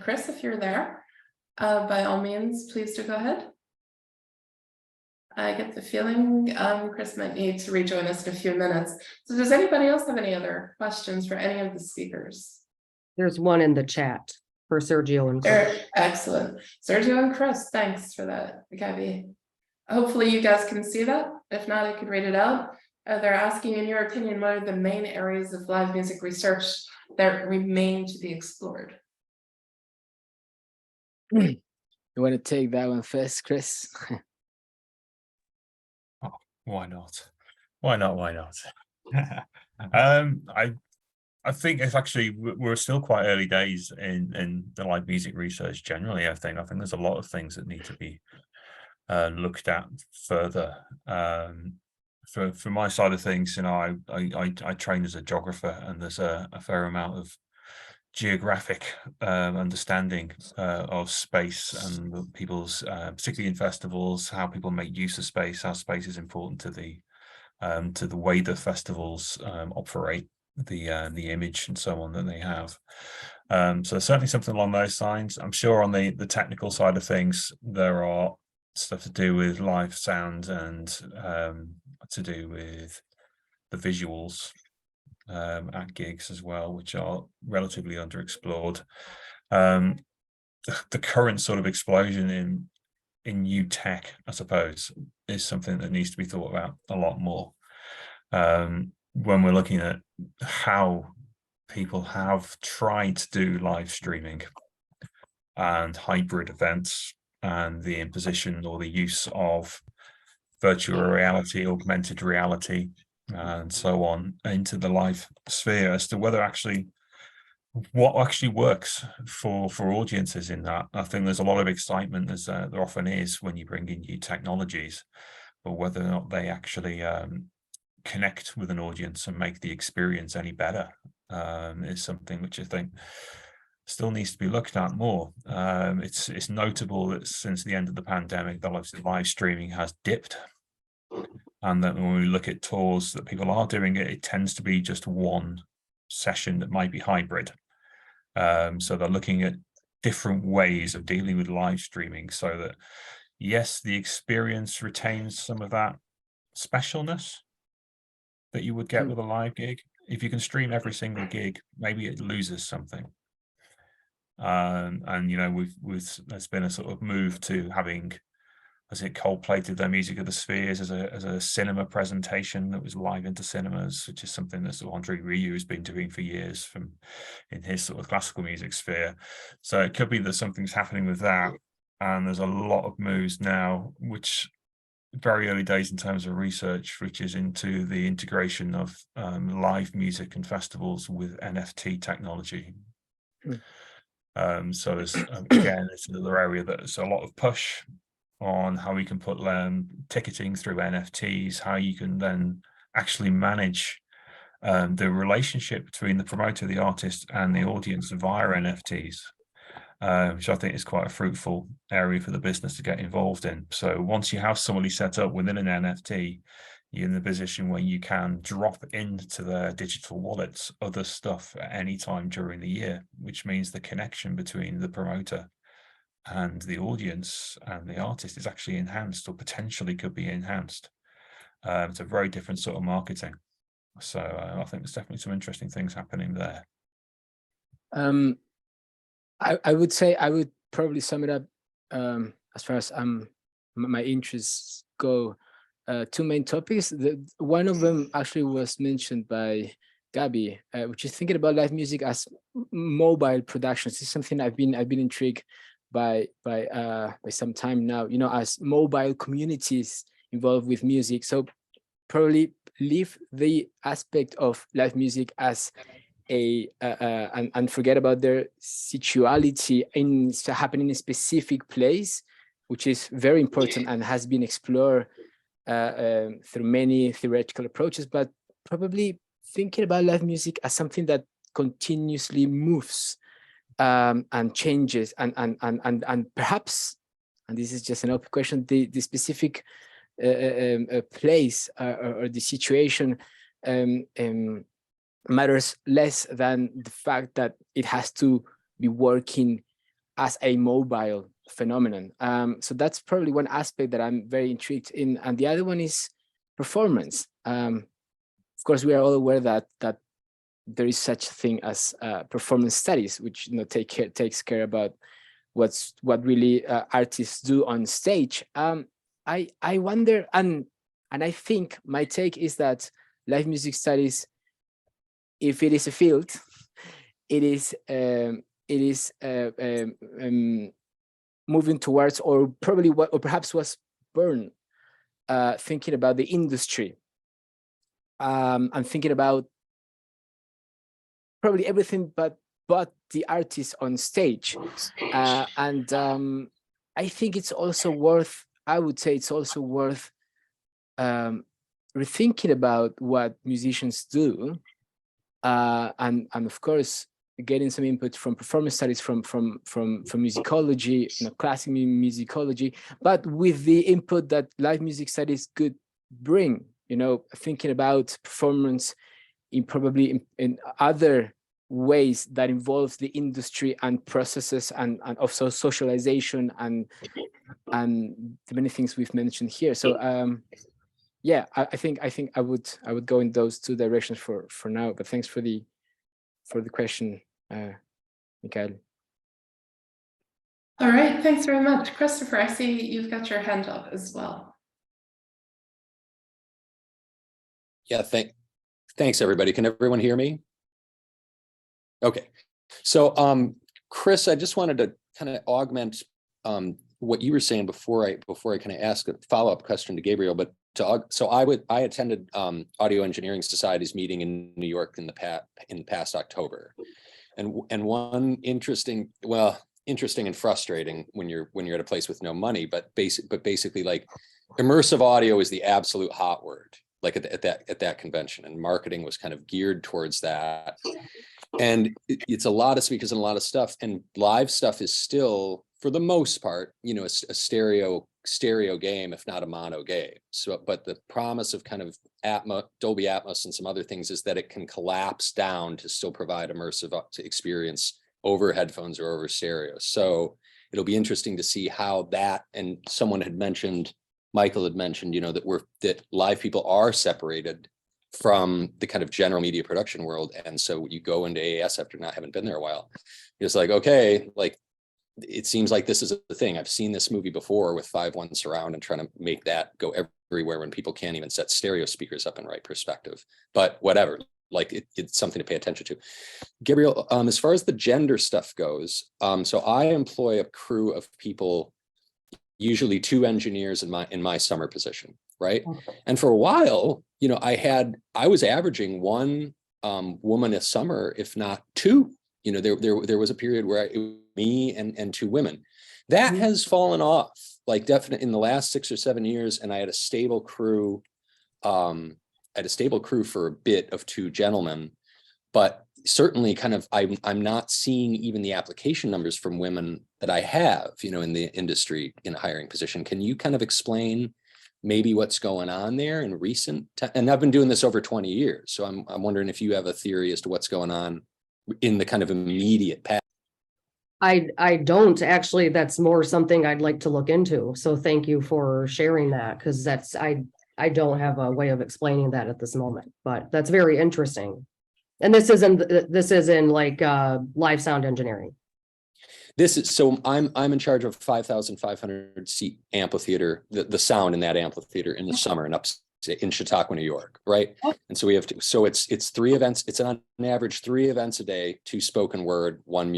Chris, if you're there, by all means, please do go ahead. I get the feeling Chris might need to rejoin us in a few minutes. So does anybody else have any other questions for any of the speakers? There's one in the chat for Sergio and Chris. Excellent. Sergio and Chris, thanks for that, Gabby. Hopefully you guys can see that. If not, I could read it out. They're asking, in your opinion, what are the main areas of live music research that remain to be explored? You want to take that one first, Chris? Oh, why not? Why not? I think it's actually, we're still quite early days in the live music research generally. I think there's a lot of things that need to be looked at further. For my side of things, you know, I train as a geographer, and there's a fair amount of geographic understanding of space and people's, particularly in festivals, how people make use of space, how space is important to the way that festivals operate, the image and so on that they have. So certainly something along those lines. I'm sure on the technical side of things, there are stuff to do with live sound and to do with the visuals at gigs as well, which are relatively underexplored. The current sort of explosion in new tech, I suppose, is something that needs to be thought about a lot more. When we're looking at how people have tried to do live streaming and hybrid events and the imposition or the use of virtual reality, augmented reality, and so on into the live sphere, as to whether what actually works for audiences in that. I think there's a lot of excitement, as there often is when you bring in new technologies, but whether or not they actually connect with an audience and make the experience any better is something which I think still needs to be looked at more. It's notable that since the end of the pandemic, the live streaming has dipped, and that when we look at tours that people are doing, it tends to be just one session that might be hybrid. So they're looking at different ways of dealing with live streaming, so that yes, the experience retains some of that specialness that you would get with a live gig. If you can stream every single gig, maybe it loses something. And you know, there's been a sort of move to having, as it cold-plated their Music of the Spheres as a cinema presentation that was live into cinemas, which is something that sort of Andre Rieu has been doing for years in his sort of classical music sphere. So it could be that something's happening with that, and there's a lot of moves now, which very early days in terms of research, which is into the integration of live music and festivals with NFT technology. So there's again, it's another area that there's a lot of push on how we can put ticketing through NFTs, how you can then actually manage the relationship between the promoter, the artist, and the audience via NFTs, which I think is quite a fruitful area for the business to get involved in. So once you have somebody set up within an NFT, you're in the position where you can drop into their digital wallets other stuff at any time during the year, which means the connection between the promoter and the audience and the artist is actually enhanced, or potentially could be enhanced. It's a very different sort of marketing. So I think there's definitely some interesting things happening there. I would say I would probably sum it up as far as my interests go. Two main topics. One of them actually was mentioned by Gabby, which is thinking about live music as mobile productions. This is something I've been intrigued by some time now. You know, as mobile communities involved with music. So probably leave the aspect of live music as and forget about their situality in happening in a specific place, which is very important and has been explored through many theoretical approaches, but probably thinking about live music as something that continuously moves and changes and perhaps, and this is just an open question, the specific place or the situation matters less than the fact that it has to be working as a mobile phenomenon. So that's probably one aspect that I'm very intrigued in. And the other one is performance. Of course, we are all aware that there is such a thing as performance studies, which takes care about what really artists do on stage. I wonder, and I think my take is that live music studies, if it is a field, it is moving towards, or probably or perhaps was born thinking about the industry and thinking about probably everything but the artist on stage. And I think it's also worth, I would say it's also worth rethinking about what musicians do, and of course getting some input from performance studies, from musicology, classical musicology, but with the input that live music studies could bring, thinking about performance in probably in other ways that involves the industry and processes and also socialization and the many things we've mentioned here. So yeah, I think I would go in those two directions for now. But thanks for the question, Michael. All right, thanks very much. Christopher, I see you've got your hand up as well. Yeah, thanks everybody. Can everyone hear me? Okay, so Chris, I just wanted to kind of augment what you were saying before I kind of ask a follow-up question to Gabrielle. But I attended Audio Engineering Society's meeting in New York in the past October, and one interesting and frustrating when you're at a place with no money, but basically like immersive audio is the absolute hot word, like at that convention, and marketing was kind of geared towards that. And it's a lot of speakers and a lot of stuff, and live stuff is still, for the most part, a stereo game, if not a mono game. So, but the promise of kind of Dolby Atmos and some other things is that it can collapse down to still provide immersive experience over headphones or over stereo. So it'll be interesting to see how that, and Michael had mentioned, that live people are separated from the kind of general media production world. And so you go into AAS after not having been there a while, it's like, okay, like, it seems like this is a thing. I've seen this movie before with 5.1 surround and trying to make that go everywhere when people can't even set stereo speakers up in right perspective. But whatever, like it's something to pay attention to. Gabrielle, as far as the gender stuff goes, so I employ a crew of people, usually 2 engineers in my summer position, right? Okay. And for a while, I was averaging 1 woman a summer, if not 2. There was a period where it was me and 2 women. That has fallen off, like definitely in the last 6 or 7 years. And I had a stable crew. For a bit of 2 gentlemen, but certainly kind of I'm not seeing even the application numbers from women that I have, in the industry in a hiring position. Can you kind of explain maybe what's going on there in recent time? And I've been doing this over 20 years, so I'm wondering if you have a theory as to what's going on in the kind of immediate past. I don't actually. That's more something I'd like to look into. So thank you for sharing that, because I don't have a way of explaining that at this moment, but that's very interesting. And this is in like live sound engineering. I'm in charge of 5,500 seat amphitheater, the sound in that amphitheater in the summer and in Chautauqua, New York, right? And so we have it's 3 events. It's on average 3 events a day, 2 spoken word, 1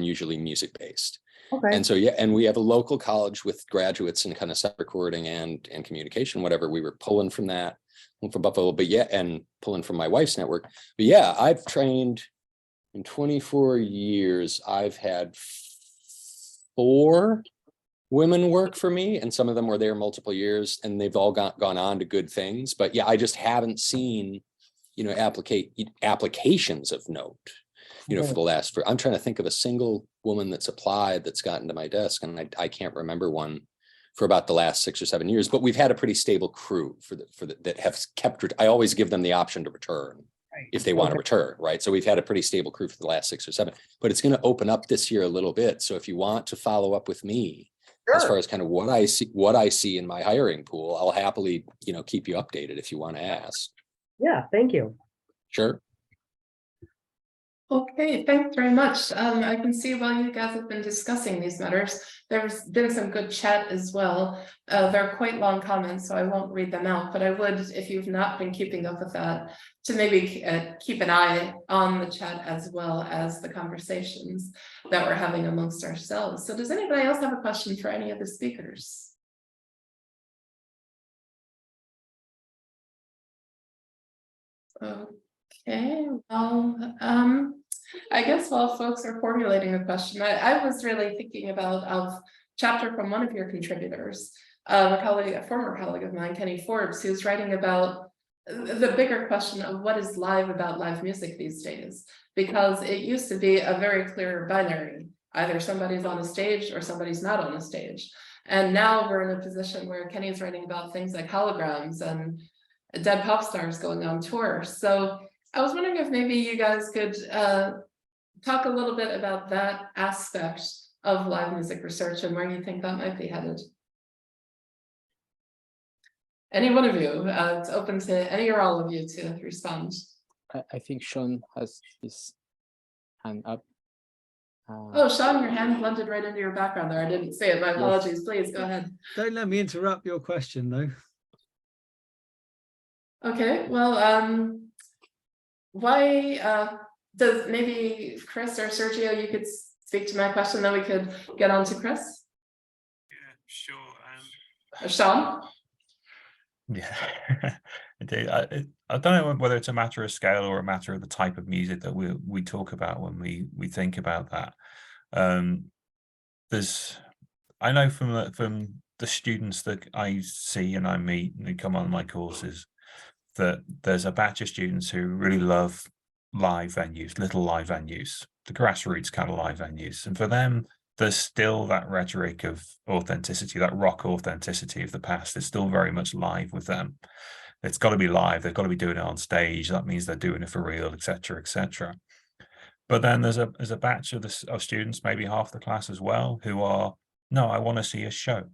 usually music based. Okay. And so and we have a local college with graduates in kind of sound recording and communication, whatever. We were pulling from that from Buffalo, and pulling from my wife's network. But yeah, I've trained in 24 years. I've had 4 women work for me, and some of them were there multiple years, and they've all gone on to good things. But yeah, I just haven't seen, applications of note, for the last. I'm trying to think of a single woman that's applied that's gotten to my desk, and I can't remember one for about the last 6 or 7 years. But we've had a pretty stable crew that have kept. I always give them the option to return if they want to return, right? So we've had a pretty stable crew for the last 6 or 7. But it's going to open up this year a little bit. So if you want to follow up with me, sure, as far as kind of what I see in my hiring pool, I'll happily, keep you updated if you want to ask. Yeah, thank you. Sure. Okay, thanks very much. I can see while you guys have been discussing these matters, there's been some good chat as well. They're quite long comments, so I won't read them out, but I would, if you've not been keeping up with that, to maybe keep an eye on the chat as well as the conversations that we're having amongst ourselves. So does anybody else have a question for any of the speakers? Okay, well, I guess while folks are formulating a question, I was really thinking about a chapter from one of your contributors, a former colleague of mine, Kenny Forbes, who's writing about the bigger question of what is live about live music these days, because it used to be a very clear binary. Either somebody's on a stage or somebody's not on a stage. And now we're in a position where Kenny's writing about things like holograms and dead pop stars going on tour. So I was wondering if maybe you guys could talk a little bit about that aspect of live music research and where you think that might be headed. Any one of you, it's open to any or all of you to respond. I think Sean has his hand up. Oh, Sean, your hand blended right into your background there. I didn't see it. My apologies. Please go ahead. Don't let me interrupt your question, though. Okay, well, why does maybe Chris or Sergio, you could speak to my question, then we could get on to Chris? Yeah, sure. Sean? Yeah, indeed. I don't know whether it's a matter of scale or a matter of the type of music that we talk about when we think about that. I know from the students that I see and I meet and who come on my courses that there's a batch of students who really love live venues, little live venues, the grassroots kind of live venues, and for them there's still that rhetoric of authenticity, that rock authenticity of the past is still very much live with them. It's got to be live. They've got to be doing it on stage. That means they're doing it for real, etc., etc. But then there's a batch of students, maybe half the class as well, who are, no, I want to see a show.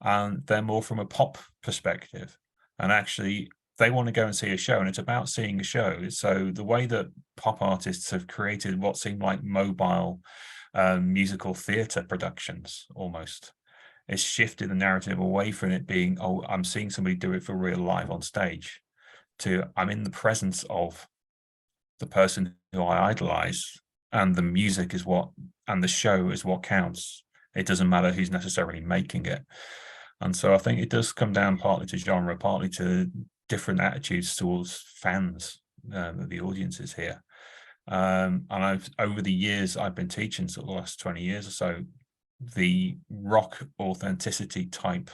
And they're more from a pop perspective. And actually, they want to go and see a show, and it's about seeing a show. So the way that pop artists have created what seem like mobile musical theatre productions almost, it's shifted the narrative away from it being, oh, I'm seeing somebody do it for real live on stage, to I'm in the presence of the person who I idolize, and the music is what, and the show is what counts. It doesn't matter who's necessarily making it. And so I think it does come down partly to genre, partly to different attitudes towards fans, the audiences here. And over the years I've been teaching, sort of the last 20 years or so, the rock authenticity type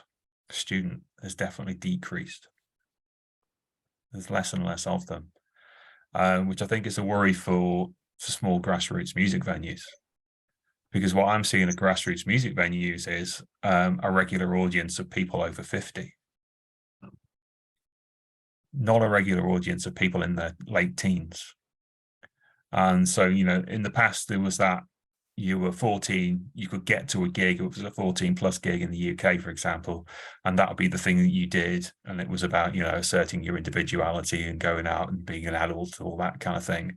student has definitely decreased. There's less and less of them, which I think is a worry for small grassroots music venues. Because what I'm seeing at grassroots music venues is a regular audience of people over 50. Not a regular audience of people in their late teens. And so, you know, in the past, there was that you were 14, you could get to a gig. It was a 14 plus gig in the UK, for example, and that would be the thing that you did. And it was about, you know, asserting your individuality and going out and being an adult, all that kind of thing.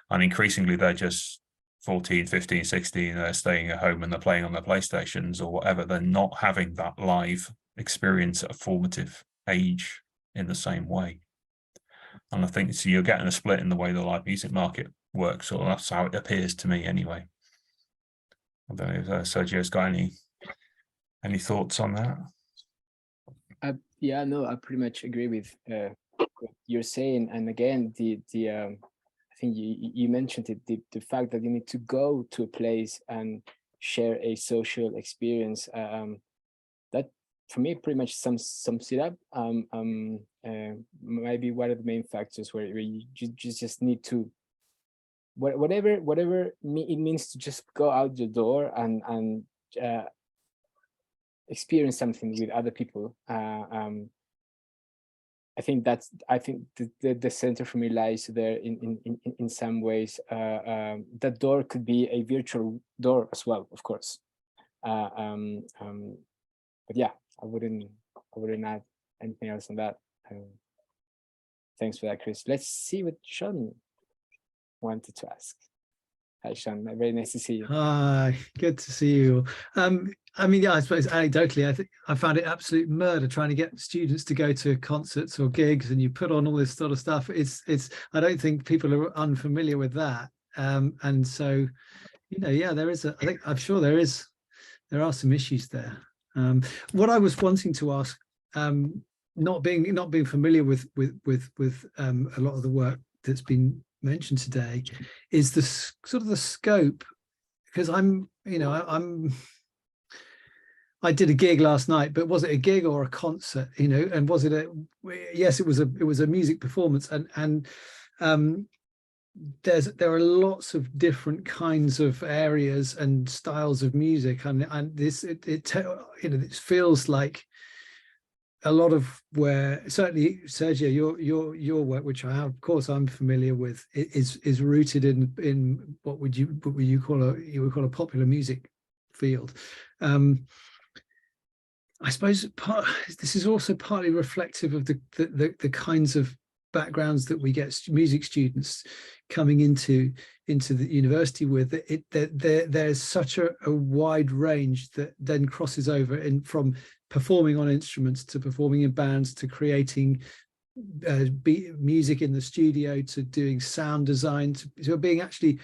And increasingly, they're just 14, 15, 16, they're staying at home and they're playing on their PlayStations or whatever. They're not having that live experience at a formative age in the same way. And I think so you're getting a split in the way the live music market works, or that's how it appears to me anyway. I don't know if Sergio's got any thoughts on that? Yeah, no, I pretty much agree with what you're saying. And again, I think you mentioned it, the fact that you need to go to a place and share a social experience. That for me pretty much sums it up. Maybe one of the main factors where you just need to, whatever it means to just go out the door and experience something with other people. I think the center for me lies there in some ways. That door could be a virtual door as well, of course. But yeah, I wouldn't add anything else on that. Thanks for that, Chris. Let's see what Sean wanted to ask. Hi, Sean. Very nice to see you. Hi, good to see you. I mean, yeah, I suppose anecdotally, I think I found it absolute murder trying to get students to go to concerts or gigs, and you put on all this sort of stuff. It's. I don't think people are unfamiliar with that. And so, you know, yeah, I'm sure there are some issues there. What I was wanting to ask, not being familiar with a lot of the work that's been mention today is the sort of the scope, because I did a gig last night, but was it a gig or a concert? And was it yes, it was a music performance, and there are lots of different kinds of areas and styles of music, and this it feels like a lot of where, certainly Sergio, your work, which of course I'm familiar with, is rooted in what would you call a popular music field. I suppose this is also partly reflective of the kinds of backgrounds that we get music students coming into the university with. There's such a wide range that then crosses over from performing on instruments to performing in bands to creating music in the studio to doing sound design to being actually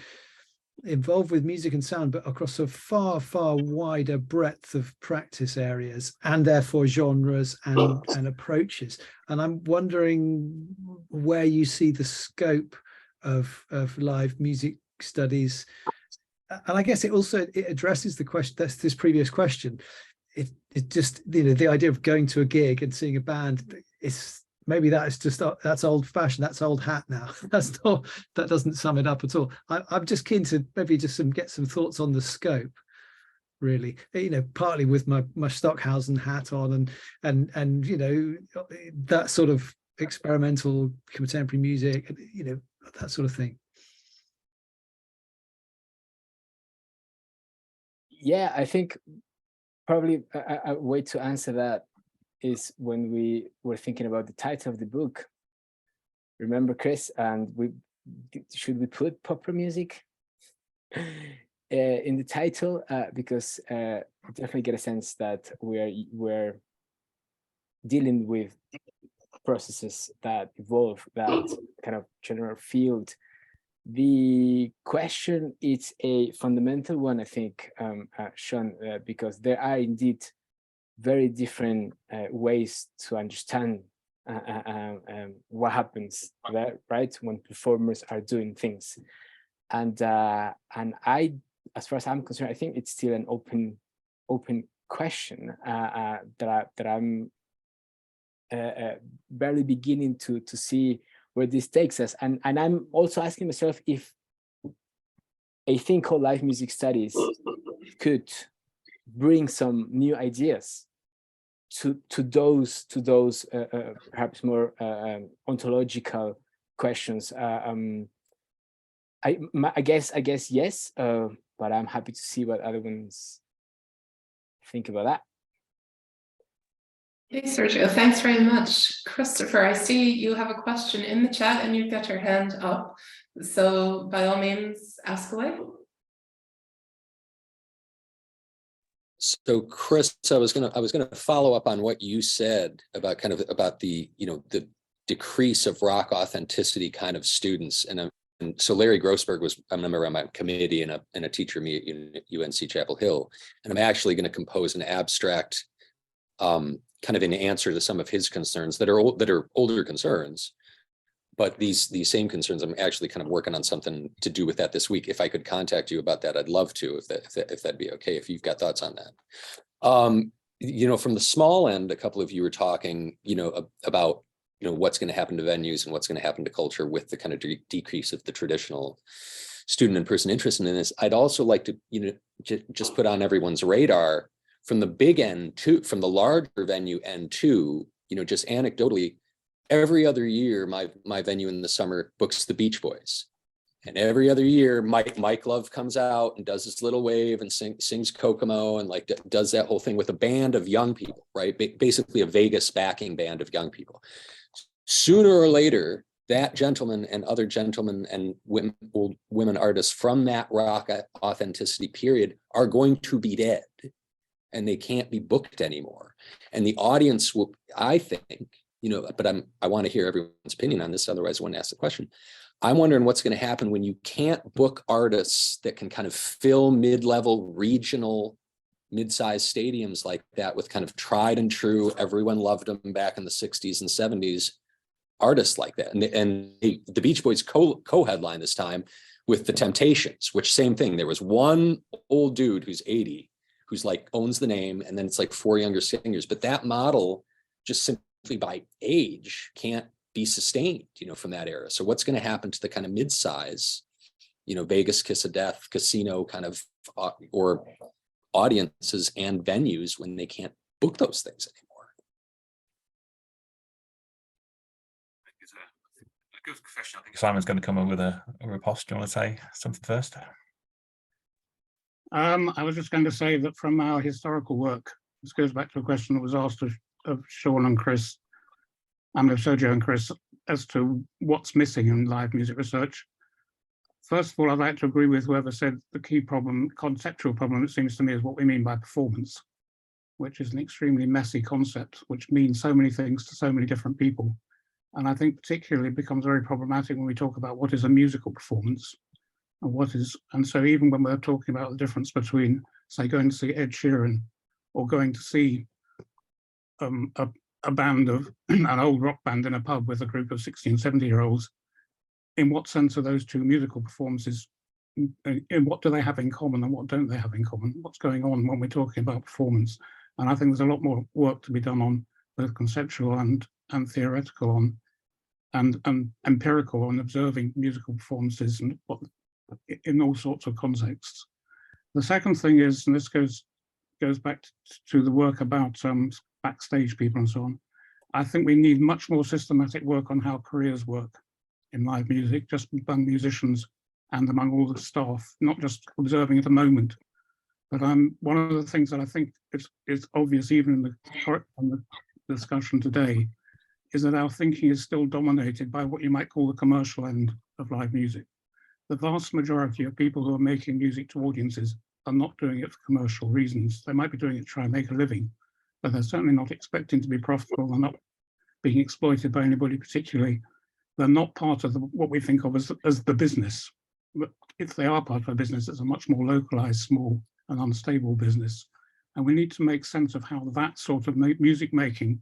involved with music and sound, but across a far wider breadth of practice areas and therefore genres and approaches. And I'm wondering where you see the scope of live music studies. And I guess it addresses the question, that's this previous question. It just, the idea of going to a gig and seeing a band, maybe that's old fashioned, that's old hat now. That doesn't sum it up at all. I'm just keen to maybe just get some thoughts on the scope, really, partly with my Stockhausen hat on and that sort of experimental contemporary music, and that sort of thing. Yeah, I think probably a way to answer that is when we were thinking about the title of the book. Remember, Chris, and should we put popular music in the title? Because I definitely get a sense that we're dealing with processes that evolve, that kind of general field. The question is a fundamental one, I think, Sean, because there are indeed very different ways to understand what happens there, right, when performers are doing things, and I, as far as I'm concerned, I think it's still an open question that I'm barely beginning to see where this takes us, and I'm also asking myself if a thing called live music studies could bring some new ideas to those perhaps more ontological questions. I guess yes, but I'm happy to see what other ones think about that. Hey, Sergio, thanks very much. Christopher, I see you have a question in the chat and you've got your hand up. So by all means, ask away. So Chris, I was gonna follow up on what you said about the the decrease of rock authenticity kind of students, and so Larry Grossberg was a member on my committee and a teacher me at UNC Chapel Hill, and I'm actually going to compose an abstract kind of in answer to some of his concerns that are older concerns, but these same concerns, I'm actually kind of working on something to do with that this week. If I could contact you about that, I'd love to, if that'd be okay, if you've got thoughts on that. From the small end, a couple of you were talking, about, what's going to happen to venues and what's going to happen to culture with the kind of decrease of the traditional student and person interest in this. I'd also like to, just put on everyone's radar from the big end to, from the larger venue end to, just anecdotally, every other year, my venue in the summer books the Beach Boys. And every other year, Mike Love comes out and does this little wave and sings Kokomo and does that whole thing with a band of young people, right? Basically a Vegas backing band of young people. Sooner or later, that gentleman and other gentlemen and old women artists from that rock authenticity period are going to be dead, and they can't be booked anymore. And the audience will, I think, but I want to hear everyone's opinion on this, otherwise I wouldn't ask the question. I'm wondering what's going to happen when you can't book artists that can kind of fill mid-level regional mid-sized stadiums like that with kind of tried and true, everyone loved them back in the 60s and 70s artists like that. And the Beach Boys co-headline this time with the Temptations, which same thing. There was one old dude who's 80, who's like owns the name, and then it's like 4 younger singers. But that model, just simply by age, can't be sustained, from that era. So what's going to happen to the kind of mid-size, Vegas, Kiss of Death, casino kind of, or audiences and venues when they can't book those things anymore? It's a good question. I think Simon's going to come in with a riposte. Do you want to say something first? I was just going to say that from our historical work, this goes back to a question that was asked of Sean and Chris, and of Sergio and Chris, as to what's missing in live music research. First of all, I'd like to agree with whoever said the key problem, conceptual problem, it seems to me, is what we mean by performance, which is an extremely messy concept, which means so many things to so many different people. And I think particularly it becomes very problematic when we talk about what is a musical performance and so even when we're talking about the difference between, say, going to see Ed Sheeran or going to see a band of an old rock band in a pub with a group of 60 and 70-year-olds, in what sense are those two musical performances, in what do they have in common and what don't they have in common? What's going on when we're talking about performance? And I think there's a lot more work to be done on both conceptual and theoretical on and empirical on observing musical performances and what, in all sorts of contexts. The second thing is, and this goes back to the work about backstage people and so on, I think we need much more systematic work on how careers work in live music, just among musicians and among all the staff, not just observing at the moment. But one of the things that I think is obvious even in the discussion today is that our thinking is still dominated by what you might call the commercial end of live music. The vast majority of people who are making music to audiences are not doing it for commercial reasons. They might be doing it to try and make a living, but they're certainly not expecting to be profitable. They're not being exploited by anybody particularly. They're not part of what we think of as the business. But if they are part of a business, it's a much more localized, small and unstable business. And we need to make sense of how that sort of music making,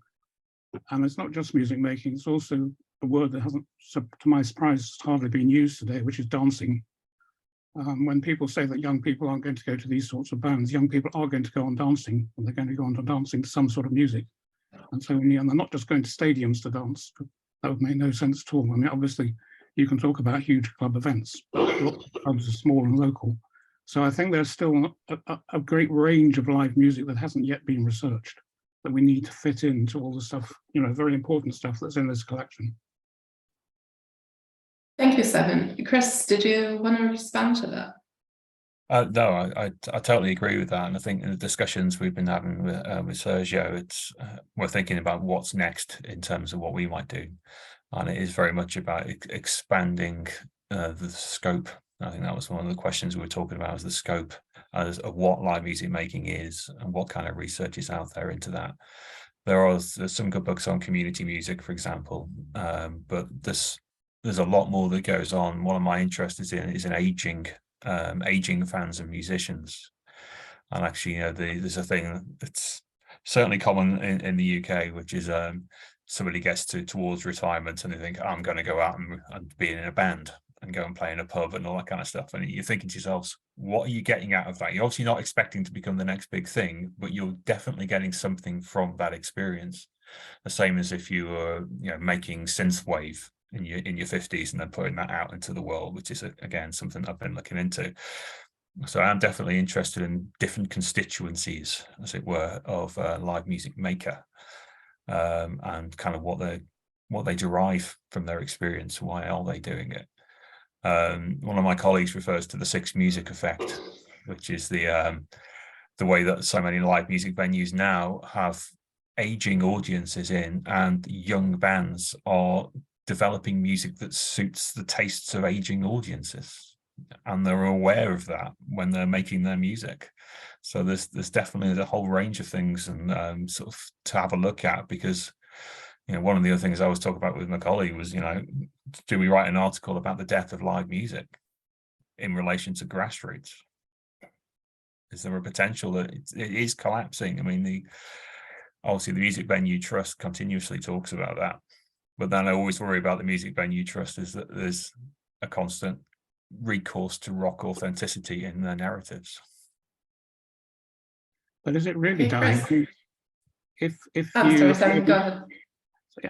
and it's not just music making, it's also a word that hasn't, to my surprise, hardly been used today, which is dancing. When people say that young people aren't going to go to these sorts of bands, young people are going to go on dancing, and they're going to go on to dancing to some sort of music. And so and they're not just going to stadiums to dance. That would make no sense at all. I mean, obviously, you can talk about huge club events, but lots of clubs are small and local. So I think there's still a great range of live music that hasn't yet been researched, that we need to fit into all the stuff, very important stuff that's in this collection. Thank you, Simon. Chris, did you want to respond to that? No, I totally agree with that, and I think in the discussions we've been having with Sergio, it's we're thinking about what's next in terms of what we might do, and it is very much about expanding the scope. I think that was one of the questions we were talking about, is the scope of what live music making is and what kind of research is out there into that. There's some good books on community music, for example, but there's a lot more that goes on. One of my interests is in aging fans of musicians, and actually, there's a thing that's certainly common in the UK, which is somebody gets towards retirement and they think, I'm going to go out and be in a band and go and play in a pub and all that kind of stuff. And you're thinking to yourselves, what are you getting out of that? You're obviously not expecting to become the next big thing, but you're definitely getting something from that experience. The same as if you were, making synthwave in your 50s and then putting that out into the world, which is again something I've been looking into. So I'm definitely interested in different constituencies, as it were, of live music maker, and kind of what they derive from their experience. Why are they doing it? One of my colleagues refers to the 6 music effect, which is the way that so many live music venues now have aging audiences in, and young bands are developing music that suits the tastes of aging audiences, and they're aware of that when they're making their music. So there's definitely a whole range of things and sort of to have a look at, because one of the other things I was talking about with my colleague was, do we write an article about the death of live music in relation to grassroots? Is there a potential that it is collapsing? I mean, obviously the Music Venue Trust continuously talks about that. But then I always worry about the music venue trust is that there's a constant recourse to rock authenticity in their narratives. But is it really Okay, dying? Chris. If I'm you, sorry, Simon, go ahead.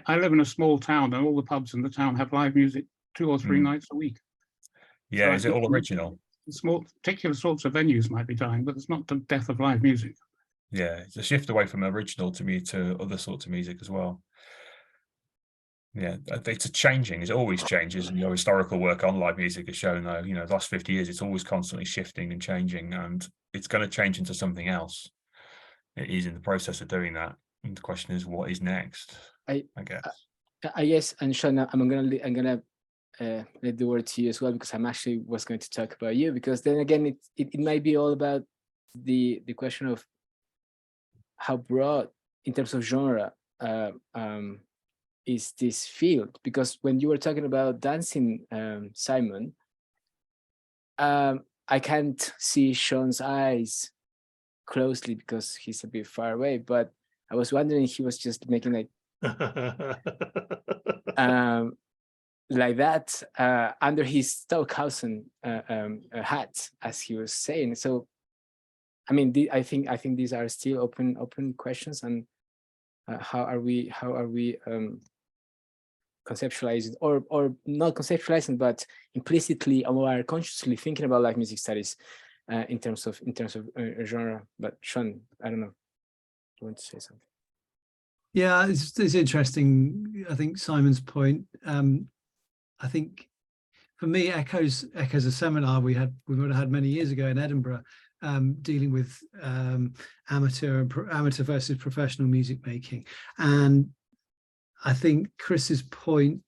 I live in a small town, and all the pubs in the town have live music 2 or 3 Mm. nights a week. Yeah, So is it all original? Small particular sorts of venues might be dying, but it's not the death of live music. Yeah, it's a shift away from original to other sorts of music as well. Yeah, it's a changing. It always changes. And your historical work on live music has shown, though, the last 50 years, it's always constantly shifting and changing, and it's going to change into something else. It is in the process of doing that. And the question is, what is next? I guess, and Sean, I'm gonna let the word to you as well, because I'm actually was going to talk about you, because then again, it might be all about the question of how broad in terms of genre is this field. Because when you were talking about dancing, Simon, I can't see Sean's eyes closely because he's a bit far away, but I was wondering if he was just making like like that under his Stockhausen hat, as he was saying. So, I mean, I think these are still open questions, and how are we conceptualizing or not conceptualizing, but implicitly or consciously thinking about live music studies in terms of genre. But Sean, I don't know, you want to say something? Yeah, it's interesting. I think Simon's point. I think for me, echoes a seminar we would have had many years ago in Edinburgh, dealing with amateur versus professional music making. And I think Chris's point,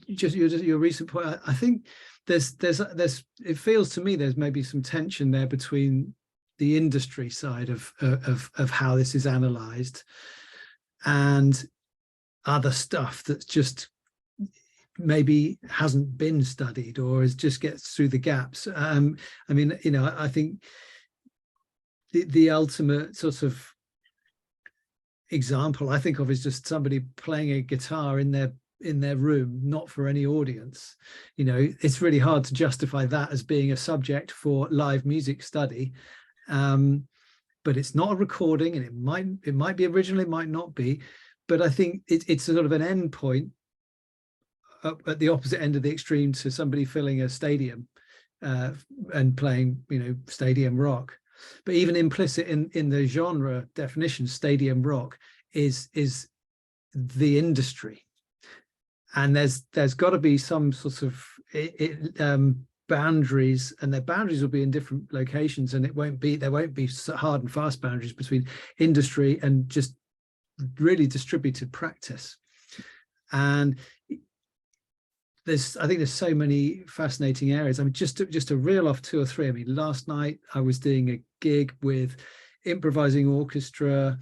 just your recent point, I think there's it feels to me there's maybe some tension there between the industry side of how this is analysed and other stuff that's just maybe hasn't been studied or just gets through the gaps. I mean, I think the ultimate sort of example I think of is just somebody playing a guitar in their room, not for any audience. It's really hard to justify that as being a subject for live music study. But it's not a recording, and it might be original, it might not be. But I think it's a sort of an end point at the opposite end of the extreme to somebody filling a stadium and playing, stadium rock. But even implicit in the genre definition, stadium rock is the industry, and there's got to be some sort of boundaries, and their boundaries will be in different locations, and there won't be hard and fast boundaries between industry and just really distributed practice. And I think there's so many fascinating areas. I mean, just to reel off 2 or 3. I mean, last night I was doing a gig with improvising orchestra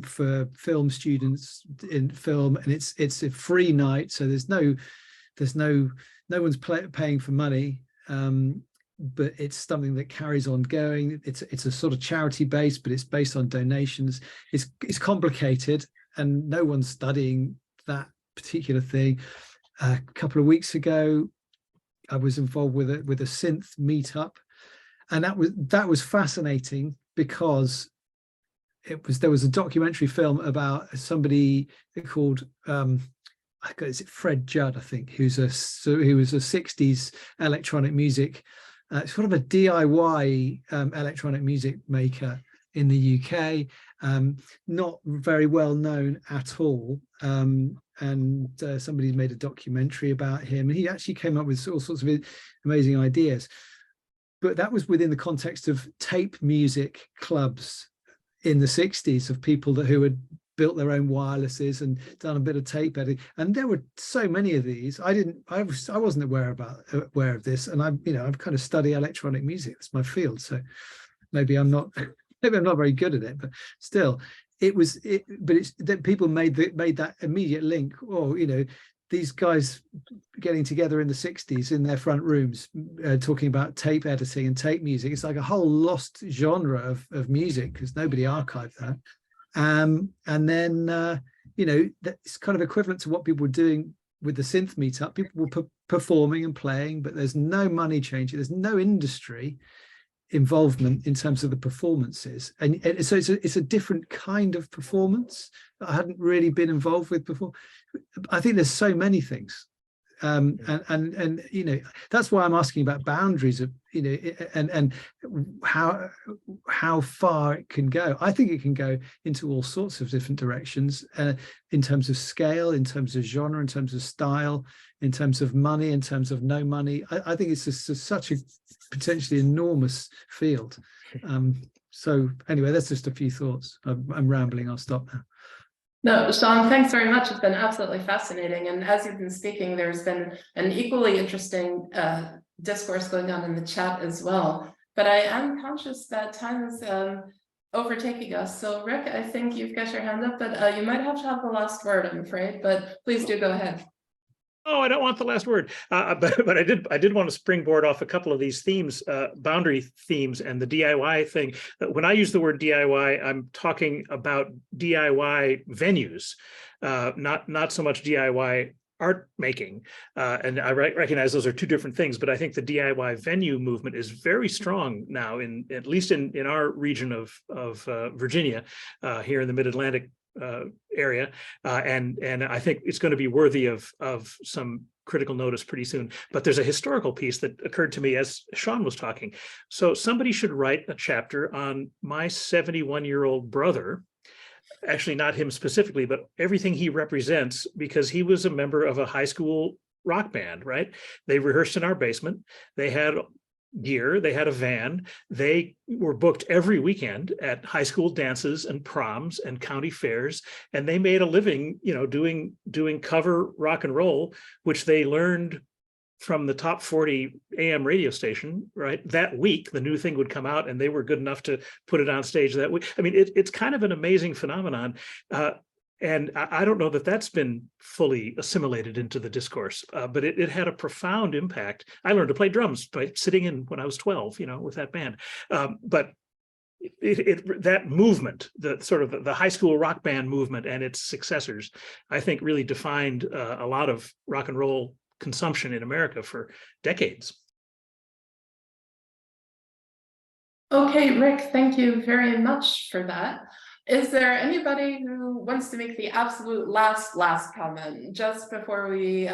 for film students in film, and it's a free night, so there's no one's paying for money, but it's something that carries on going. It's a sort of charity base, but it's based on donations. It's complicated, and no one's studying that particular thing. A couple of weeks ago, I was involved with a synth meetup, and that was fascinating because there was a documentary film about somebody called is it Fred Judd, I think, who was a 60s electronic music, sort of a DIY electronic music maker in the UK, not very well known at all. And somebody made a documentary about him, and he actually came up with all sorts of amazing ideas. But that was within the context of tape music clubs in the 60s, of people who had built their own wirelesses and done a bit of tape editing. And there were so many of these. I wasn't aware of this, and I've kind of studied electronic music. It's my field, so maybe I'm not very good at it, but still. But it's that people made that immediate link. Oh, these guys getting together in the 60s in their front rooms, talking about tape editing and tape music. It's like a whole lost genre of music because nobody archived that. And then you know, that's kind of equivalent to what people were doing with the synth meetup. People were performing and playing, but there's no money changing. There's no industry involvement in terms of the performances, and so it's a different kind of performance that I hadn't really been involved with before. I think there's so many things, and you know, that's why I'm asking about boundaries of, you know, and how far it can go. I think it can go into all sorts of different directions, in terms of scale, in terms of genre, in terms of style, in terms of money, in terms of no money. I think it's just such a potentially enormous field. So anyway, that's just a few thoughts. I'm rambling. I'll stop now. No, Sean, thanks very much. It's been absolutely fascinating. And as you've been speaking, there's been an equally interesting discourse going on in the chat as well. But I am conscious that time is overtaking us. So Rick, I think you've got your hand up, but you might have to have the last word, I'm afraid, but please do go ahead. Oh, I don't want the last word, but I did want to springboard off a couple of these themes, boundary themes, and the DIY thing. When I use the word DIY, I'm talking about DIY venues, not so much DIY art making. And I recognize those are two different things, but I think the DIY venue movement is very strong now, at least in our region of Virginia, here in the Mid-Atlantic area, and I think it's going to be worthy of some critical notice pretty soon. But there's a historical piece that occurred to me as Sean was talking. So somebody should write a chapter on my 71-year-old brother, actually not him specifically, but everything he represents, because he was a member of a high school rock band, right? They rehearsed in our basement. They had gear, they had a van, they were booked every weekend at high school dances and proms and county fairs, and they made a living, you know, doing cover rock and roll, which they learned from the top 40 AM radio station, right? That week, the new thing would come out, and they were good enough to put it on stage that week. I mean, it's kind of an amazing phenomenon. And I don't know that that's been fully assimilated into the discourse, but it had a profound impact. I learned to play drums by sitting in when I was 12, you know, with that band. But that movement, the sort of the high school rock band movement and its successors, I think really defined a lot of rock and roll consumption in America for decades. Okay, Rick, thank you very much for that. Is there anybody who wants to make the absolute last comment just before we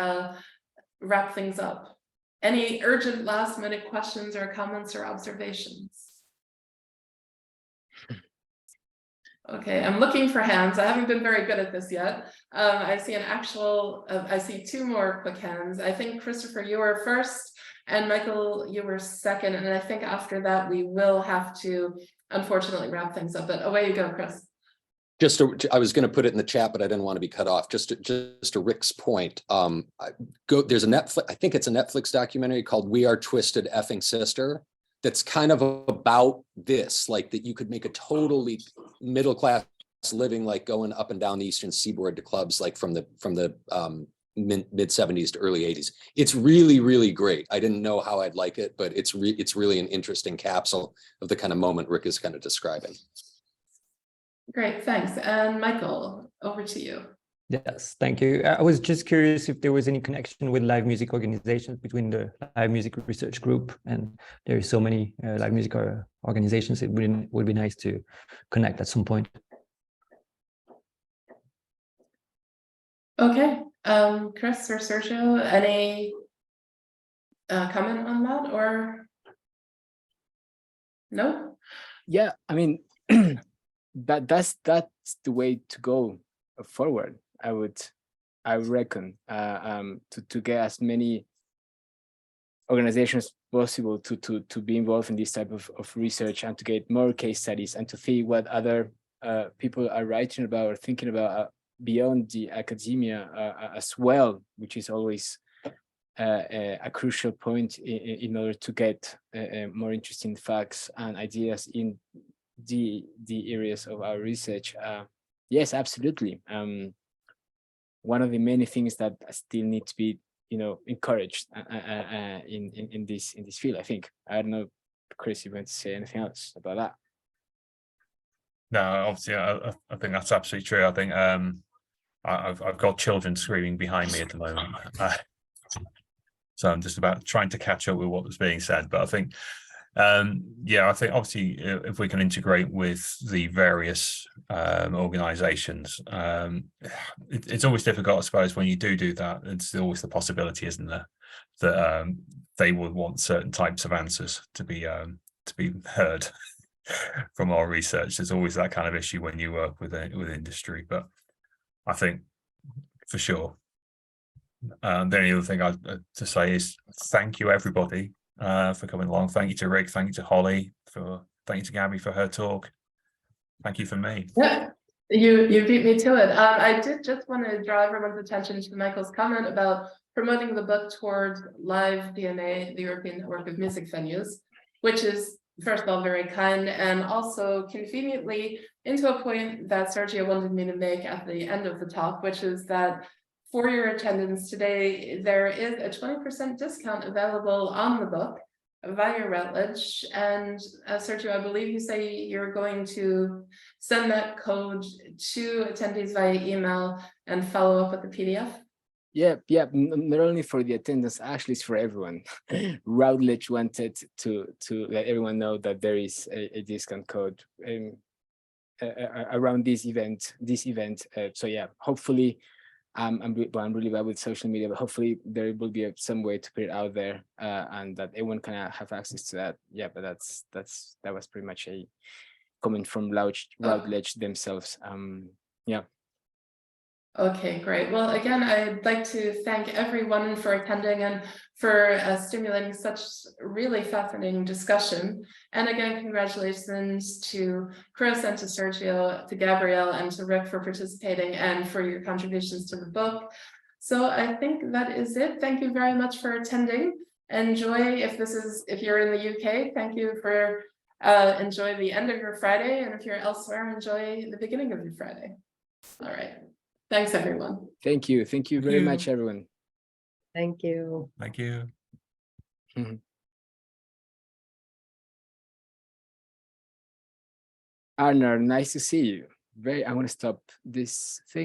wrap things up? Any urgent last-minute questions or comments or observations? Okay, I'm looking for hands. I haven't been very good at this yet. I see I see two more quick hands. I think, Christopher, you were first, and Michael, you were second. And I think after that, we will have to, unfortunately, wrap things up. But away you go, Chris. I was going to put it in the chat, but I didn't want to be cut off. Just to Rick's point, there's a Netflix, I think it's a Netflix documentary called "We Are Twisted Effing Sister." That's kind of about this, like that you could make a totally middle class living, like going up and down the Eastern Seaboard to clubs, like from the mid 70s to early 80s. It's really, really great. I didn't know how I'd like it, but it's really an interesting capsule of the kind of moment Rick is kind of describing. Great, thanks. And Michael, over to you. Yes, thank you. I was just curious if there was any connection with live music organizations between the live music research group, and there is so many live music organizations. It would be nice to connect at some point. Okay, Chris or Sergio, any comment on that or no? Yeah, I mean, that's the way to go forward. I reckon to get as many organizations as possible to be involved in this type of research, and to get more case studies, and to see what other people are writing about or thinking about beyond the academia as well, which is always a crucial point in order to get more interesting facts and ideas in the areas of our research. Yes, absolutely. One of the many things that still need to be, encouraged in this field, I think. I don't know, Chris, you want to say anything else about that? No, obviously, I think that's absolutely true. I think I've got children screaming behind me at the moment. So I'm just about trying to catch up with what was being said. But I think, I think obviously if we can integrate with the various organizations, it's always difficult, I suppose, when you do that. It's always the possibility, isn't there, that they will want certain types of answers to be heard from our research. There's always that kind of issue when you work with industry. But I think for sure. The only other thing I'd to say is thank you everybody for coming along. Thank you to Rick, thank you to Holly, thank you to Gabby for her talk. Thank you for me. Yeah, you beat me to it. I did just want to draw everyone's attention to Michael's comment about promoting the book towards Live DNA, the European Network of Music Venues, which is, first of all, very kind, and also conveniently into a point that Sergio wanted me to make at the end of the talk, which is that for your attendance today, there is a 20% discount available on the book via Routledge. And Sergio, I believe you say you're going to send that code to attendees via email and follow up with the PDF? Yeah, not only for the attendance, actually it's for everyone. Routledge wanted to let everyone know that there is a discount code around this event. So yeah, hopefully, I'm really bad with social media, but hopefully there will be some way to put it out there and that everyone can have access to that. Yeah, but that was pretty much a comment from Routledge themselves. Yeah. Okay, great. Well, again, I'd like to thank everyone for attending and for stimulating such really fascinating discussion. And again, congratulations to Chris and to Sergio, to Gabrielle and to Rick for participating and for your contributions to the book. So I think that is it. Thank you very much for attending. Enjoy, if you're in the UK, thank you for enjoy the end of your Friday. And if you're elsewhere, enjoy the beginning of your Friday. All right. Thanks, everyone. Thank you. Thank you very much, everyone. Thank you. Thank you. Arnar, nice to see you. I want to stop this thing.